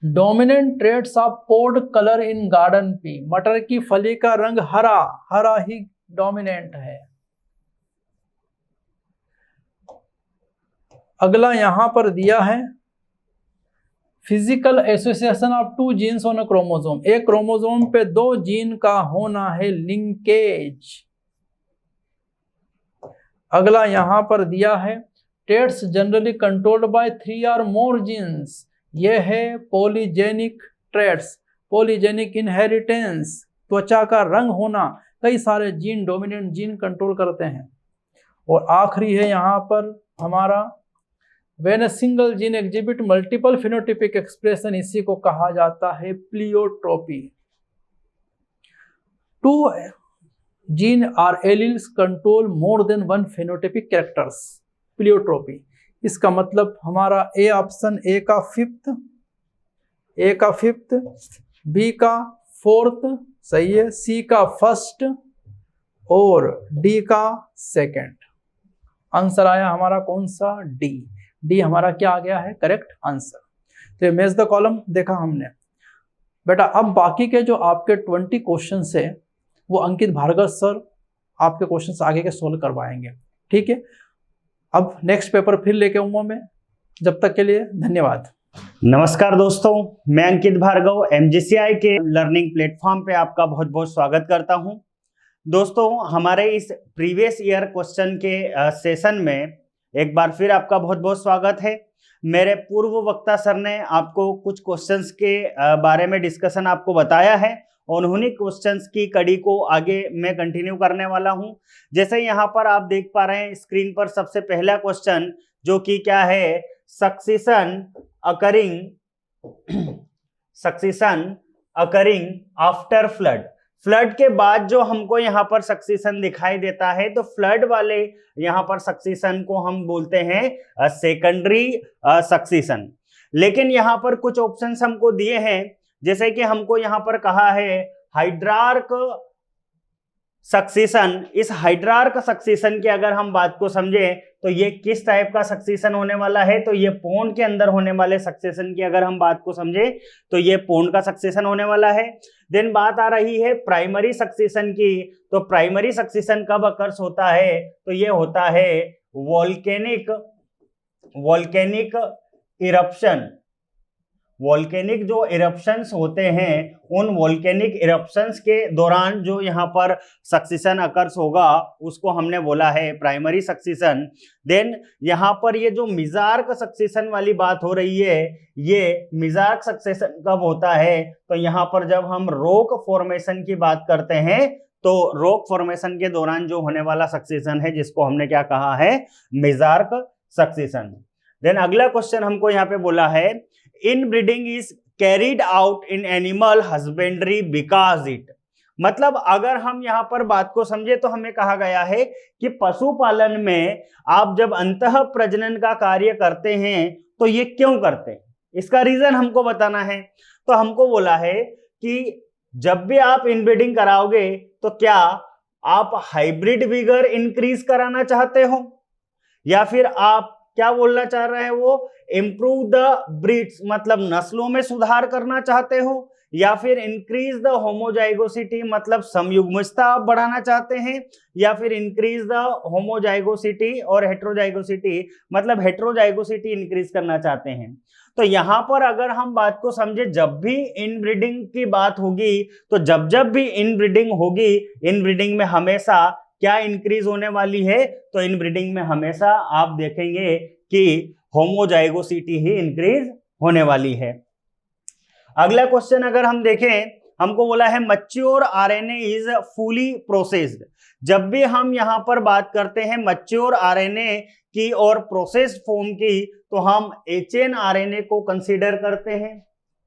A: Dominant traits of pod colour in garden pea, मटर की फली का रंग हरा, हरा ही डोमिनेंट है। अगला यहां पर दिया है physical association of two genes on a chromosome, एक क्रोमोसोम पे दो जीन का होना है लिंकेज। अगला यहां पर दिया है ट्रेड्स जनरली कंट्रोल्ड बाय 3 और मोर जीन्स, ये है पॉलीजेनिक ट्रेड्स, पॉलीजेनिक इनहेरिटेंस, त्वचा का रंग होना, कई सारे जीन डोमिनेंट जीन कंट्रोल करते हैं। और आखिरी है यहां पर हमारा when a single gene exhibit multiple phenotypic expression, इसी को कहा जाता है pleiotropy. 2 gene or alleles control more than 1 phenotypic characters, pleiotropy. इसका मतलब हमारा ए ऑप्शन ए का फिफ्थ, बी का 4th सही है, सी का 1st और डी का 2nd। आंसर आया हमारा कौन सा, डी हमारा क्या आ गया है, करेक्ट आंसर। तो मैच द कॉलम देखा हमने बेटा। अब बाकी के जो आपके 20 क्वेश्चन है वो अंकित भार्गव सर आपके क्वेश्चन आगे के सोल्व करवाएंगे, ठीक है। अब नेक्स्ट पेपर फिर लेके आऊंगा मैं, जब तक के लिए धन्यवाद।
B: नमस्कार दोस्तों, मैं अंकित भार्गव MGCI के लर्निंग प्लेटफॉर्म पे आपका बहुत बहुत स्वागत करता हूं। दोस्तों, हमारे इस प्रीवियस ईयर क्वेश्चन के सेशन में एक बार फिर आपका बहुत बहुत स्वागत है। मेरे पूर्व वक्ता सर ने आपको कुछ क्वेश्चंस के बारे में डिस्कशन आपको बताया है और उन्हीं क्वेश्चंस की कड़ी को आगे मैं कंटिन्यू करने वाला हूं। जैसे यहाँ पर आप देख पा रहे हैं स्क्रीन पर सबसे पहला क्वेश्चन, जो कि क्या है, succession occurring after flood. Flood के बाद जो हमको यहाँ पर सक्सेशन दिखाई देता है, तो फ्लड वाले यहाँ पर सक्सेशन को हम बोलते हैं सेकेंडरी सक्सेशन। लेकिन यहाँ पर कुछ ऑप्शंस हमको दिए हैं, जैसे कि हमको यहाँ पर कहा है हाइड्रार्क सक्सेशन। इस हाइड्रार्क सक्सेशन की अगर हम बात को समझें तो ये किस टाइप का सक्सेशन होने वाला है, तो ये पोन के अंदर होने वाले सक्सेशन की अगर हम बात को समझें तो ये पोन का सक्सेशन होने वाला है। देन बात आ रही है प्राइमरी सक्सेशन की, तो प्राइमरी सक्सेशन कब अकर्स होता है, तो ये होता है वोल्केनिक इरप्शन। वोल्केनिक जो इरप्शंस होते हैं, उन वोल्केनिक इरप्शंस के दौरान जो यहाँ पर सक्सेशन अकर्स होगा उसको हमने बोला है प्राइमरी सक्सेशन। देन यहाँ पर ये जो मिजार्क सक्सेशन वाली बात हो रही है, ये मिजार्क सक्सेशन कब होता है, तो यहाँ पर जब हम रॉक फॉर्मेशन की बात करते हैं, तो रॉक फॉर्मेशन के दौरान जो होने वाला सक्सेशन है जिसको हमने क्या कहा है, मिजार्क सक्सेशन। देन अगला क्वेश्चन हमको यहाँ पे बोला है inbreeding is carried out in animal husbandry because it. मतलब अगर हम यहाँ पर बात को समझे तो हमें कहा गया है कि पशुपालन में आप जब अंतः प्रजनन का कार्य करते हैं तो ये क्यों करते हैं, इसका रीजन हमको बताना है। तो हमको बोला है कि जब भी आप इनब्रीडिंग कराओगे तो क्या आप हाइब्रिड विगर इंक्रीज कराना चाहते हो, या फिर आप क्या बोलना चाह रहे हैं वो इम्प्रूव द ब्रीड्स, मतलब नस्लों में सुधार करना चाहते हो, या फिर इंक्रीज द होमोजाइगोसिटी मतलब समयुग्मजता आप बढ़ाना चाहते हैं, या फिर इंक्रीज द होमोजाइगोसिटी और हेट्रोजाइगोसिटी मतलब हेट्रोजाइगोसिटी इंक्रीज करना चाहते हैं। तो यहां पर अगर हम बात को समझे, जब भी इनब्रीडिंग की बात होगी तो जब भी इनब्रीडिंग होगी, इनब्रीडिंग में हमेशा क्या इंक्रीज होने वाली है, तो इनब्रीडिंग में हमेशा आप देखेंगे कि होमोजाइगोसिटी ही इंक्रीज होने वाली है। अगला क्वेश्चन अगर हम देखें, हमको बोला है mature RNA is fully processed. जब भी हम यहां पर बात करते हैं मैच्योर आरएनए की और प्रोसेस्ड फॉर्म की, तो हम एचएन आरएनए को कंसीडर करते हैं।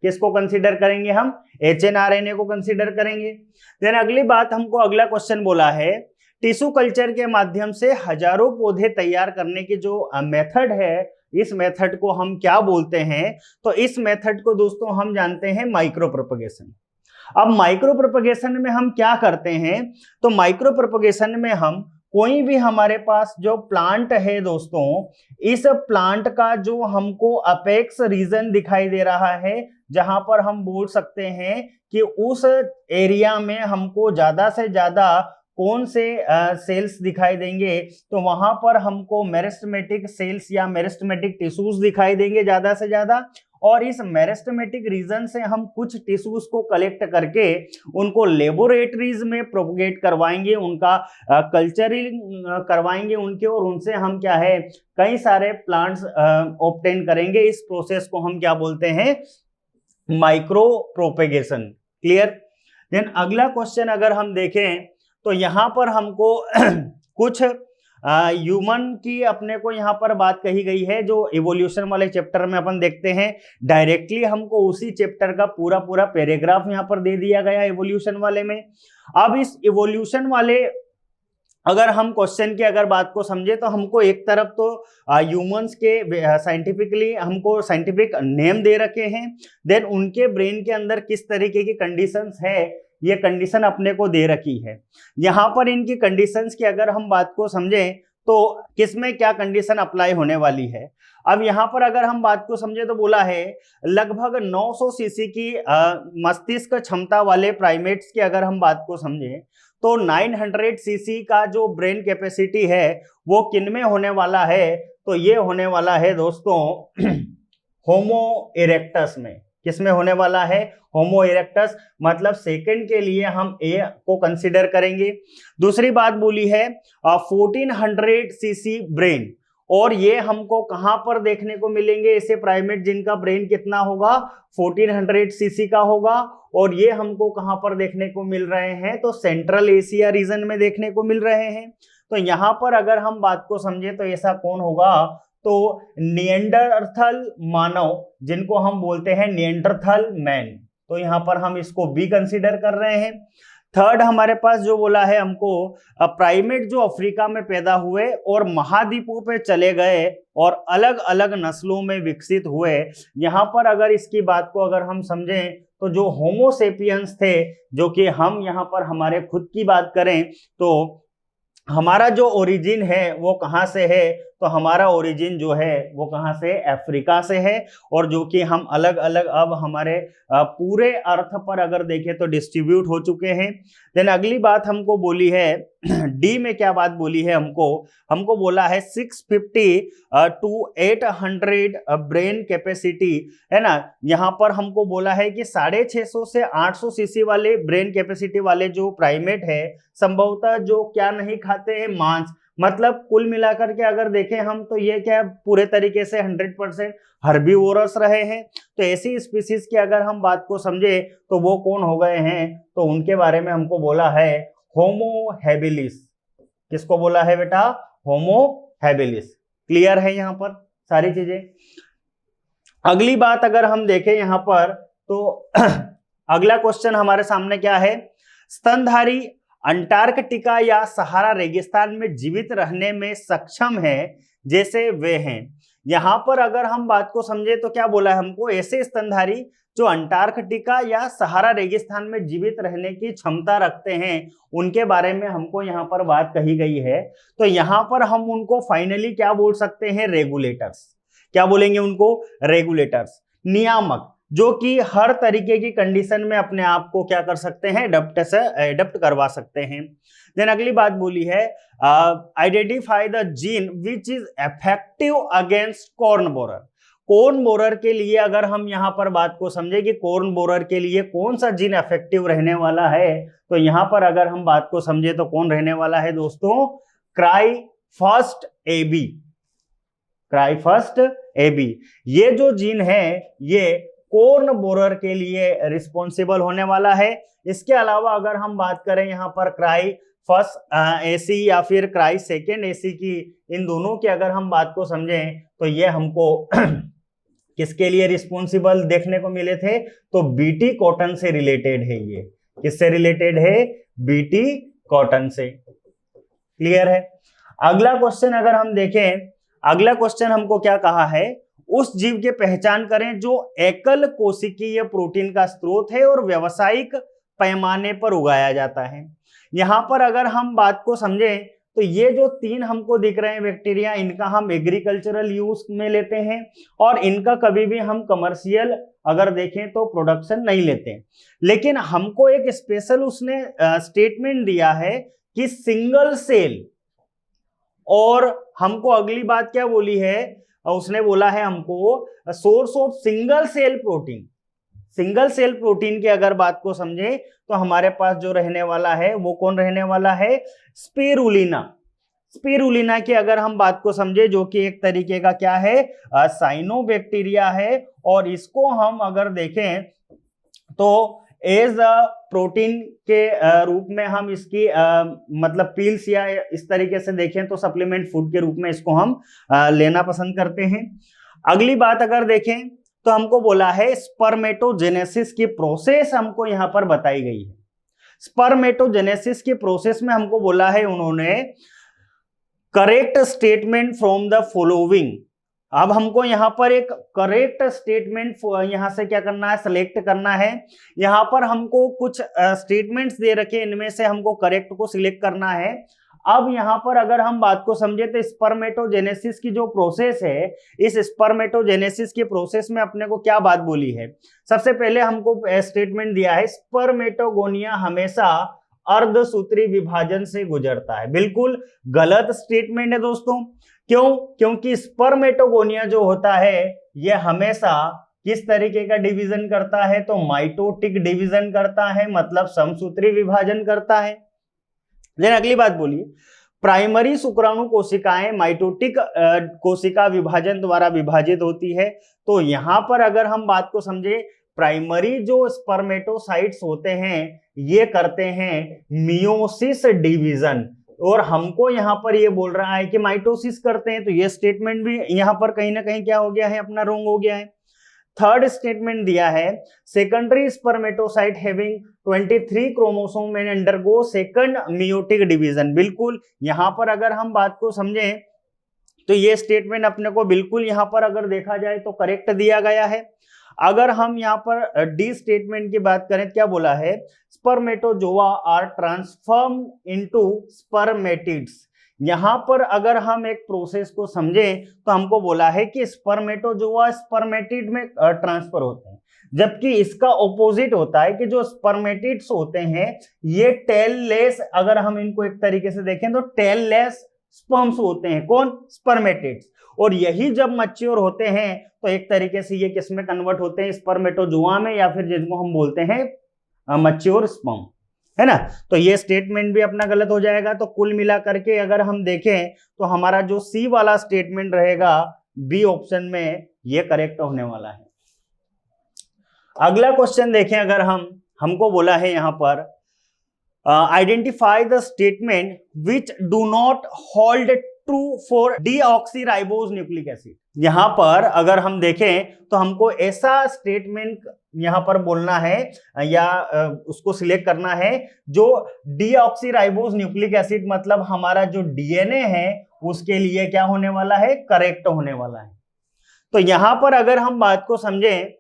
B: किसको कंसीडर करेंगे हम? एचएन आरएनए को कंसीडर करेंगे। देन अगली बात हमको अगला क्वेश्चन बोला है, टिश्यू कल्चर के माध्यम से हजारों पौधे तैयार करने की जो मेथड है, इस मेथड को हम क्या बोलते हैं? तो इस मेथड को दोस्तों हम जानते हैं माइक्रो प्रोपगेशन। अब माइक्रो प्रोपगेशन में हम क्या करते हैं? तो माइक्रो प्रोपगेशन में हम कोई भी हमारे पास जो प्लांट है दोस्तों, इस प्लांट का जो हमको अपेक्स रीजन दिखाई दे रहा है, जहां पर हम बोल सकते हैं कि उस एरिया में हमको ज्यादा से ज्यादा कौन से सेल्स दिखाई देंगे, तो वहां पर हमको मेरिस्टेमेटिक सेल्स या मेरिस्टेमेटिक टिश्यूज दिखाई देंगे ज्यादा से ज्यादा। और इस मेरिस्टेमेटिक रीजन से हम कुछ टिश्यूज को कलेक्ट करके उनको लेबोरेटरीज में प्रोपगेट करवाएंगे, उनका कल्चरिंग करवाएंगे उनके, और उनसे हम क्या है कई सारे प्लांट्स ऑब्टेन करेंगे। इस प्रोसेस को हम क्या बोलते हैं? Micro propagation. क्लियर? देन अगला क्वेश्चन अगर हम देखें, तो यहां पर हमको कुछ ह्यूमन की अपने को यहाँ पर बात कही गई है, जो इवोल्यूशन वाले चैप्टर में अपन देखते हैं। डायरेक्टली हमको उसी चैप्टर का पूरा पूरा पैराग्राफ यहाँ पर दे दिया गया इवोल्यूशन वाले में। अब इस इवोल्यूशन वाले अगर हम क्वेश्चन की अगर बात को समझे, तो हमको एक तरफ तो ह्यूमंस के साइंटिफिकली हमको साइंटिफिक नेम दे रखे हैं, देन उनके ब्रेन के अंदर किस तरीके की कंडीशंस है, ये कंडीशन अपने को दे रखी है। यहाँ पर इनकी कंडीशंस की अगर हम बात को समझें, तो किसमें क्या कंडीशन अप्लाई होने वाली है। अब यहाँ पर अगर हम बात को समझे, तो बोला है लगभग 900 सीसी की मस्तिष्क क्षमता वाले प्राइमेट्स की अगर हम बात को समझें, तो 900 सीसी का जो ब्रेन कैपेसिटी है वो किनमें होने वाला है? तो ये होने वाला है दोस्तों होमो इरेक्टस में। किसमें होने वाला है? होमो इरेक्टस, मतलब सेकंड के लिए हम ए को कंसीडर करेंगे। दूसरी बात बोली है 1400 सीसी ब्रेन, और ये हमको कहां पर देखने को मिलेंगे? ऐसे प्राइमेट जिनका ब्रेन कितना होगा? 1400 सीसी का होगा, और ये हमको कहां पर देखने को मिल रहे हैं? तो सेंट्रल एशिया रीजन में देखने को मिल रहे हैं। तो यहां पर अगर हम बात को समझे, तो ऐसा कौन होगा? तो निएंडरथल मानव, जिनको हम बोलते हैं निएंडरथल मैन, तो यहां पर हम इसको बी कंसीडर कर रहे हैं। थर्ड हमारे पास जो बोला है हमको, प्राइमेट जो अफ्रीका में पैदा हुए और महाद्वीपों पे चले गए और अलग अलग नस्लों में विकसित हुए। यहां पर अगर इसकी बात को अगर हम समझें, तो जो होमोसेपियंस थे, जो कि हम यहां पर हमारे खुद की बात करें, तो हमारा जो ओरिजिन है वो कहाँ से है? तो हमारा ओरिजिन जो है वो कहाँ से? अफ्रीका से है, और जो कि हम अलग अलग अब हमारे पूरे अर्थ पर अगर देखें तो डिस्ट्रीब्यूट हो चुके हैं। देन अगली बात हमको बोली है डी में क्या बात बोली है हमको बोला है 650 to 800 ब्रेन कैपेसिटी, है ना। यहाँ पर हमको बोला है कि 650 से 800 सीसी वाले ब्रेन कैपेसिटी वाले जो प्राइमेट है, संभवतः जो क्या नहीं खाते हैं? मांस। मतलब कुल मिलाकर के अगर देखें हम, तो ये क्या पूरे तरीके से 100% हर्बीवोरस रहे हैं। तो ऐसी स्पीसीज की अगर हम बात को समझे, तो वो कौन हो गए हैं? तो उनके बारे में हमको बोला है होमो हैबिलिस। किसको बोला है बेटा? Homo habilis. क्लियर है यहाँ पर सारी चीजें? अगली बात अगर हम देखें यहाँ पर, तो अगला क्वेश्चन हमारे सामने क्या है? स्तनधारी अंटार्कटिका या सहारा रेगिस्तान में जीवित रहने में सक्षम है जैसे वे हैं। यहां पर अगर हम बात को समझे, तो क्या बोला है हमको? ऐसे स्तनधारी जो अंटार्कटिका या सहारा रेगिस्तान में जीवित रहने की क्षमता रखते हैं, उनके बारे में हमको यहाँ पर बात कही गई है। तो यहाँ पर हम उनको फाइनली क्या बोल सकते हैं? रेगुलेटर्स। क्या बोलेंगे उनको? रेगुलेटर्स, नियामक। जो कि हर तरीके की कंडीशन में अपने आप को क्या कर सकते हैं, एडप्ट करवा सकते हैं। देन अगली बात बोली है identify the gene which is effective against corn borer. Corn borer के लिए अगर हम यहाँ पर बात को समझे कि कॉर्न बोरर के लिए कौन सा जीन इफेक्टिव रहने वाला है, तो यहाँ पर अगर हम बात को समझे तो कौन रहने वाला है दोस्तों, cry first AB, cry first AB। ये जो जीन है ये कॉर्न बोरर के लिए रिस्पॉन्सिबल होने वाला है। इसके अलावा अगर हम बात करें यहाँ पर क्राई फर्स्ट AC या फिर क्राई सेकेंड AC की, इन दोनों की अगर हम बात को समझें तो ये हमको किसके लिए रिस्पॉन्सिबल देखने को मिले थे, तो बीटी कॉटन से रिलेटेड है। ये किससे रिलेटेड है, बीटी कॉटन से। क्लियर है। अगला क्वेश्चन अगर हम देखें, अगला क्वेश्चन हमको क्या कहा है, उस जीव की पहचान करें जो एकल कोशिकीय प्रोटीन का स्रोत है और व्यावसायिक पैमाने पर उगाया जाता है। यहां पर अगर हम बात को समझें तो ये जो तीन हमको दिख रहे हैं बैक्टीरिया, इनका हम एग्रीकल्चरल यूज में लेते हैं और इनका कभी भी हम कमर्शियल अगर देखें तो प्रोडक्शन नहीं लेते हैं। लेकिन हमको एक स्पेशल उसने स्टेटमेंट दिया है कि सिंगल सेल, और हमको अगली बात क्या बोली है, उसने बोला है हमको source of single cell protein. Single cell protein की अगर बात को समझे तो हमारे पास जो रहने वाला है वो कौन रहने वाला है, स्पिरुलिना। स्पिरुलिना की अगर हम बात को समझे जो कि एक तरीके का क्या है, साइनोबैक्टीरिया है, और इसको हम अगर देखें तो एज प्रोटीन के रूप में हम इसकी मतलब पील्स या इस तरीके से देखें तो सप्लीमेंट फूड के रूप में इसको हम लेना पसंद करते हैं। अगली बात अगर देखें तो हमको बोला है स्पर्मेटोजेनेसिस की प्रोसेस हमको यहां पर बताई गई है। स्पर्मेटोजेनेसिस की प्रोसेस में हमको बोला है उन्होंने correct statement from the following. अब हमको यहां पर एक करेक्ट स्टेटमेंट यहां से क्या करना है, सिलेक्ट करना है। यहां पर हमको कुछ स्टेटमेंट्स दे रखे, इनमें से हमको करेक्ट को सिलेक्ट करना है। अब यहां पर अगर हम बात को समझे तो स्पर्मेटोजेनेसिस की जो प्रोसेस है, इस स्पर्मेटोजेनेसिस की प्रोसेस में अपने को क्या बात बोली है, सबसे पहले हमको स्टेटमेंट दिया है स्पर्मेटोगोनिया हमेशा अर्धसूत्री विभाजन से गुजरता है। बिल्कुल गलत स्टेटमेंट है दोस्तों। क्यों? क्योंकि स्पर्मेटोगोनिया जो होता है यह हमेशा किस तरीके का डिवीजन करता है, तो माइटोटिक डिवीजन करता है, मतलब समसूत्री विभाजन करता है। लेकिन अगली बात बोलिए, प्राइमरी शुक्राणु कोशिकाएं माइटोटिक कोशिका विभाजन द्वारा विभाजित होती है। तो यहां पर अगर हम बात को समझे, प्राइमरी जो स्पर्मेटोसाइट्स होते हैं ये करते हैं मियोसिस डिवीजन, और हमको यहां पर ये बोल रहा है कि माइटोसिस करते हैं, तो ये स्टेटमेंट भी यहां पर कहीं ना कहीं क्या हो गया है, अपना रॉन्ग हो गया है। थर्ड स्टेटमेंट दिया है secondary spermatocyte having 23 chromosome and undergo second meiotic division. बिल्कुल यहां पर अगर हम बात को समझें तो ये स्टेटमेंट अपने को बिल्कुल यहां पर अगर देखा जाए तो करेक्ट दिया गया है। अगर हम यहाँ पर डी स्टेटमेंट की बात करें, क्या बोला है, spermatozoa are transform into spermatids. यहां पर अगर हम एक प्रोसेस को समझें तो हमको बोला है कि स्पर्मेटोजोआ स्पर्मेटिड में ट्रांसफर होते हैं, जबकि इसका ऑपोजिट होता है कि जो स्पर्मेटिड्स होते हैं ये टेल लेस, अगर हम इनको एक तरीके से देखें तो टेल लेस स्पर्म्स होते हैं। कौन? स्पर्मेटिड्स। और यही जब मैच्योर होते हैं तो एक तरीके से ये किसमें कन्वर्ट होते हैं, स्पर्मेटोजोआ में, या फिर जिनको हम बोलते हैं मैच्योर स्पर्म, है ना। तो ये स्टेटमेंट भी अपना गलत हो जाएगा। तो कुल मिला करके अगर हम देखें तो हमारा जो सी वाला स्टेटमेंट रहेगा बी ऑप्शन में ये करेक्ट होने वाला है। अगला क्वेश्चन देखें, अगर हमको बोला है यहां पर identify the statement which do not hold true for deoxyribose nucleic acid. यहां पर अगर हम देखें तो हमको ऐसा स्टेटमेंट यहां पर बोलना है या उसको सिलेक्ट करना है जो डीऑक्सीराइबोज न्यूक्लिक एसिड, मतलब हमारा जो डीएनए है उसके लिए क्या होने वाला है, करेक्ट होने वाला है। तो यहां पर अगर हम बात को समझें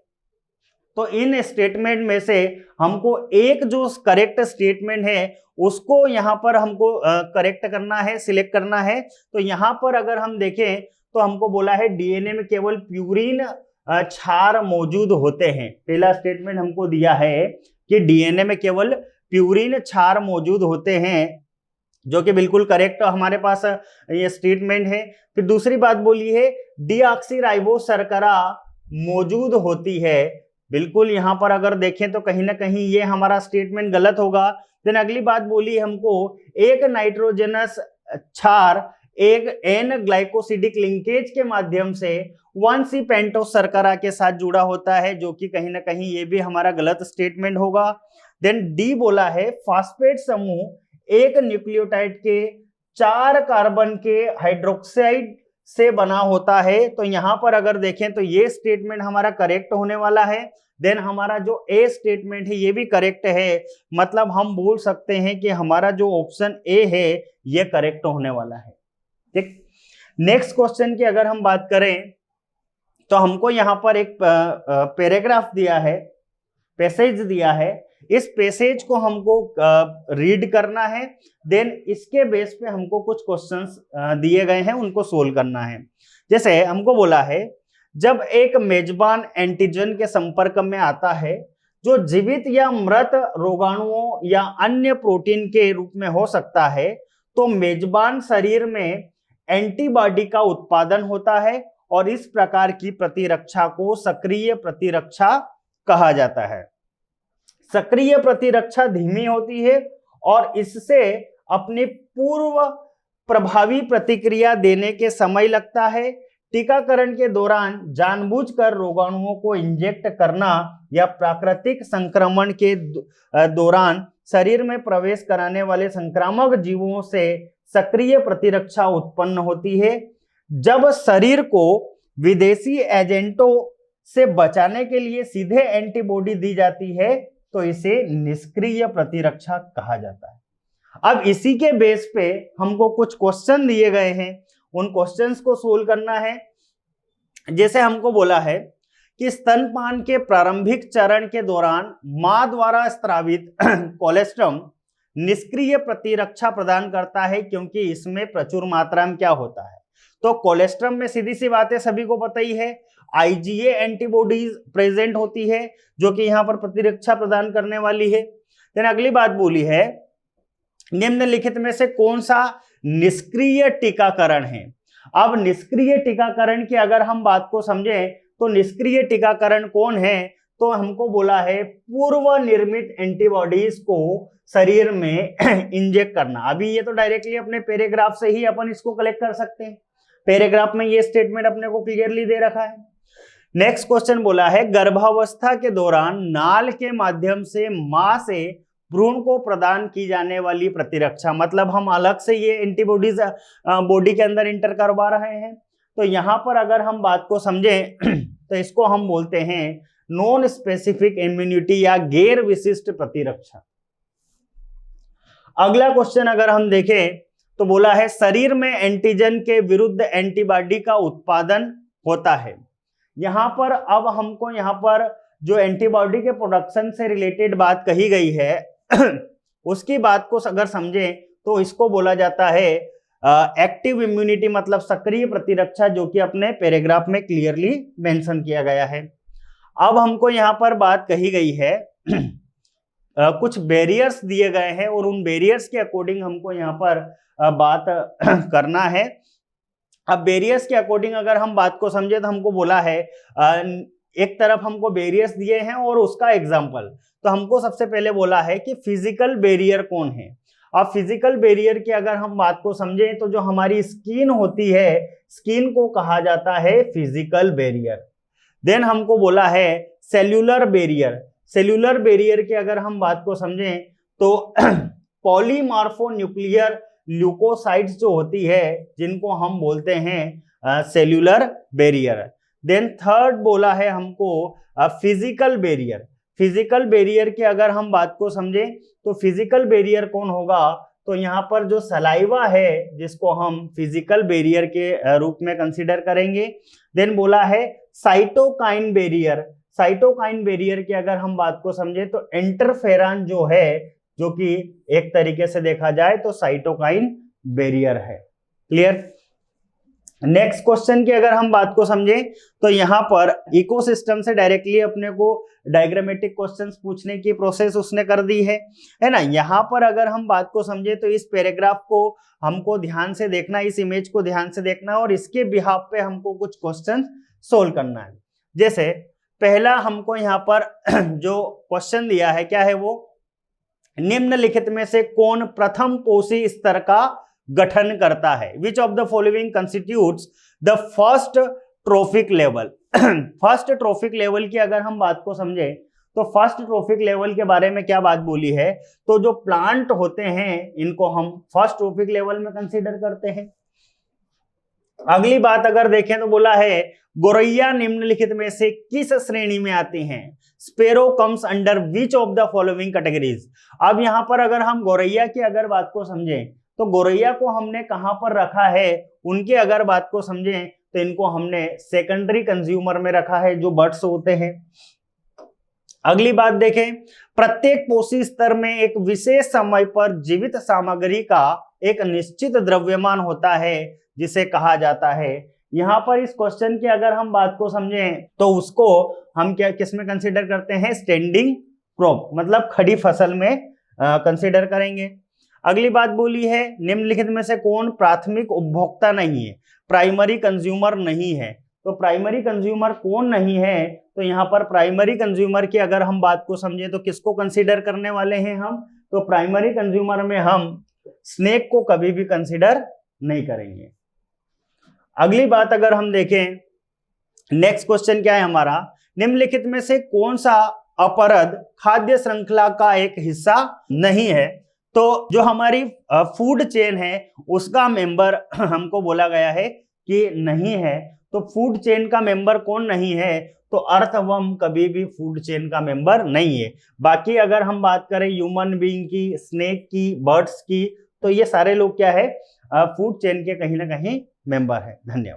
B: तो इन स्टेटमेंट में से हमको एक जो करेक्ट स्टेटमेंट है उसको यहां पर हमको करेक्ट करना है, सिलेक्ट करना है। तो यहां पर अगर हम देखें तो हमको बोला है डीएनए में केवल प्यूरिन क्षार मौजूद होते हैं। पहला स्टेटमेंट हमको दिया है कि डीएनए में केवल प्यूरिन क्षार मौजूद होते हैं, जो कि बिल्कुल करेक्ट हमारे पास ये स्टेटमेंट है। फिर दूसरी बात बोली है डीऑक्सीराइबोस शर्करा मौजूद होती है। बिल्कुल यहाँ पर अगर देखें तो कहीं ना कहीं ये हमारा स्टेटमेंट गलत होगा। देन अगली बात बोली हमको एक नाइट्रोजनस क्षार एक एन ग्लाइकोसिडिक लिंकेज के माध्यम से 1C पेंटोस शर्करा के साथ जुड़ा होता है, जो कि कहीं ना कहीं ये भी हमारा गलत स्टेटमेंट होगा। देन डी बोला है फास्फेट समूह एक न्यूक्लियोटाइड के 4 कार्बन के हाइड्रोक्साइड से बना होता है। तो यहां पर अगर देखें तो ये स्टेटमेंट हमारा करेक्ट होने वाला है। देन हमारा जो ए स्टेटमेंट है ये भी करेक्ट है, मतलब हम बोल सकते हैं कि हमारा जो ऑप्शन ए है ये करेक्ट होने वाला है। ठीक, नेक्स्ट क्वेश्चन की अगर हम बात करें तो हमको यहाँ पर एक पैराग्राफ दिया है, पैसेज दिया है। इस पैसेज को हमको रीड करना है। देन इसके बेस पे हमको कुछ क्वेश्चंस दिए गए हैं, उनको सोल्व करना है। जैसे हमको बोला है जब एक मेजबान एंटीजन के संपर्क में आता है जो जीवित या मृत रोगाणुओं या अन्य प्रोटीन के रूप में हो सकता है, तो मेजबान शरीर में एंटीबॉडी का उत्पादन होता है और इस प्रकार की प्रतिरक्षा को सक्रिय प्रतिरक्षा कहा जाता है। सक्रिय प्रतिरक्षा धीमी होती है और इससे अपनी पूर्व प्रभावी प्रतिक्रिया देने के समय लगता है। टीकाकरण के दौरान जानबूझकर रोगाणुओं को इंजेक्ट करना या प्राकृतिक संक्रमण के दौरान शरीर में प्रवेश कराने वाले संक्रामक जीवों से सक्रिय प्रतिरक्षा उत्पन्न होती है। जब शरीर को विदेशी एजेंटों से बचाने के लिए सीधे एंटीबॉडी दी जाती है तो इसे निष्क्रिय प्रतिरक्षा कहा जाता है। अब इसी के बेस पे हमको कुछ क्वेश्चन दिए गए हैं, उन क्वेश्चंस को सोल्व करना है। जैसे हमको बोला है कि स्तनपान के प्रारंभिक चरण के दौरान मां द्वारा स्रावित कोलेस्ट्रम निष्क्रिय प्रतिरक्षा प्रदान करता है, क्योंकि इसमें प्रचुर मात्रा में क्या होता है, तो कोलेस्ट्रम में सीधी सी बात है, सभी को पता ही है, आईजीए एंटीबॉडीज प्रेजेंट होती है जो कि यहाँ पर प्रतिरक्षा प्रदान करने वाली है। देन अगली बात बोली है निम्नलिखित में से कौन सा निष्क्रिय टीकाकरण है। अब निष्क्रिय टीकाकरण की अगर हम बात को समझें तो निष्क्रिय टीकाकरण कौन है, तो हमको बोला है पूर्व निर्मित एंटीबॉडीज को शरीर में इंजेक्ट करना। अभी ये तो डायरेक्टली अपने पैराग्राफ से ही अपन इसको कलेक्ट कर सकते हैं, पैराग्राफ में ये स्टेटमेंट अपने को क्लियरली दे रखा है। नेक्स्ट क्वेश्चन बोला है गर्भावस्था के दौरान नाल के माध्यम से मां से भ्रूण को प्रदान की जाने वाली प्रतिरक्षा, मतलब हम अलग से ये एंटीबॉडीज बॉडी के अंदर इंटर करवा रहे हैं। तो यहां पर अगर हम बात को समझें तो इसको हम बोलते हैं नॉन स्पेसिफिक इम्यूनिटी या गैर विशिष्ट प्रतिरक्षा। अगला क्वेश्चन अगर हम देखें तो बोला है शरीर में एंटीजन के विरुद्ध एंटीबॉडी का उत्पादन होता है। यहां पर अब हमको यहाँ पर जो एंटीबॉडी के प्रोडक्शन से रिलेटेड बात कही गई है उसकी बात को अगर समझें तो इसको बोला जाता है एक्टिव इम्यूनिटी, मतलब सक्रिय प्रतिरक्षा, जो कि अपने पैराग्राफ में क्लियरली मेंशन किया गया है। अब हमको यहाँ पर बात कही गई है कुछ बैरियर्स दिए गए हैं और उन बैरियर्स के अकॉर्डिंग हमको यहाँ पर बात करना है। अब बैरियर्स के अकॉर्डिंग अगर हम बात को समझे तो हमको बोला है एक तरफ हमको बैरियर्स दिए हैं और उसका एग्जाम्पल, तो हमको सबसे पहले बोला है कि फिजिकल बैरियर कौन है। अब फिजिकल बैरियर की अगर हम बात को समझें तो जो हमारी स्किन होती है, स्किन को कहा जाता है फिजिकल बैरियर। देन हमको बोला है सेल्यूलर बैरियर। सेल्यूलर बैरियर की अगर हम बात को समझें तो पॉलीमार्फोन्यूक्लियर ल्यूकोसाइट्स जो होती है जिनको हम बोलते हैं सेल्यूलर बैरियर। देन थर्ड बोला है हमको फिजिकल बैरियर। फिजिकल बैरियर की अगर हम बात को समझें तो फिजिकल बैरियर कौन होगा, तो यहाँ पर जो सलाइवा है जिसको हम फिजिकल बैरियर के रूप में कंसीडर करेंगे। देन बोला है साइटोकाइन बैरियर। साइटोकाइन बैरियर की अगर हम बात को समझे तो इंटरफेरॉन जो है, जो कि एक तरीके से देखा जाए तो साइटोकाइन बैरियर है। क्लियर। नेक्स्ट क्वेश्चन की अगर हम बात को समझें तो यहाँ पर इकोसिस्टम से डायरेक्टली अपने को डायग्रामेटिक क्वेश्चंस पूछने की प्रोसेस उसने कर दी है ना। यहाँ पर अगर हम बात को समझे तो इस पैराग्राफ को हमको ध्यान से देखना, इस इमेज को ध्यान से देखना और इसके बिहाफ पे हमको कुछ क्वेश्चन सोल्व करना है। जैसे पहला हमको यहाँ पर जो क्वेश्चन दिया है क्या है वो, निम्नलिखित में से कौन प्रथम पोषी स्तर का गठन करता है? Which of the following constitutes the first trophic level. First trophic level की अगर हम बात को समझे तो फर्स्ट ट्रोफिक लेवल के बारे में क्या बात बोली है, तो जो प्लांट होते हैं इनको हम फर्स्ट ट्रोफिक लेवल में कंसीडर करते हैं। अगली बात अगर देखें तो बोला है गोरैया निम्नलिखित में से किस श्रेणी में आती हैं? Sparrow comes under which of the following categories. अब यहां पर अगर हम गोरैया की अगर बात को समझें तो गोरैया को हमने कहां पर रखा है, उनकी अगर बात को समझें तो इनको हमने सेकेंडरी कंज्यूमर में रखा है, जो बर्ड्स होते हैं। अगली बात देखें, प्रत्येक पोषी स्तर में एक विशेष समय पर जीवित सामग्री का एक निश्चित द्रव्यमान होता है जिसे कहा जाता है। यहां पर इस क्वेश्चन की अगर हम बात को समझें तो उसको हम क्या किसमें कंसीडर करते हैं? स्टैंडिंग क्रॉप, मतलब खड़ी फसल में कंसीडर करेंगे। अगली बात बोली है निम्नलिखित में से कौन प्राथमिक उपभोक्ता नहीं है? प्राइमरी कंज्यूमर नहीं है। तो प्राइमरी कंज्यूमर कौन नहीं है? तो यहाँ पर प्राइमरी कंज्यूमर की अगर हम बात को समझें तो किसको कंसीडर करने वाले हैं हम? तो प्राइमरी कंज्यूमर में हम स्नेक को कभी भी कंसीडर नहीं करेंगे। अगली बात अगर हम देखें, नेक्स्ट क्वेश्चन क्या है हमारा, निम्नलिखित में से कौन सा अपरद खाद्य श्रृंखला का एक हिस्सा नहीं है? तो जो हमारी फूड चेन है उसका मेंबर हमको बोला गया है कि नहीं है। तो फूड चेन का मेंबर कौन नहीं है? तो अर्थवर्म कभी भी फूड चेन का मेंबर नहीं है। बाकी अगर हम बात करें ह्यूमन बीइंग की, स्नेक की, बर्ड्स की, तो ये सारे लोग क्या है? फूड चेन के कहीं ना कहीं मेंबर है। धन्यवाद।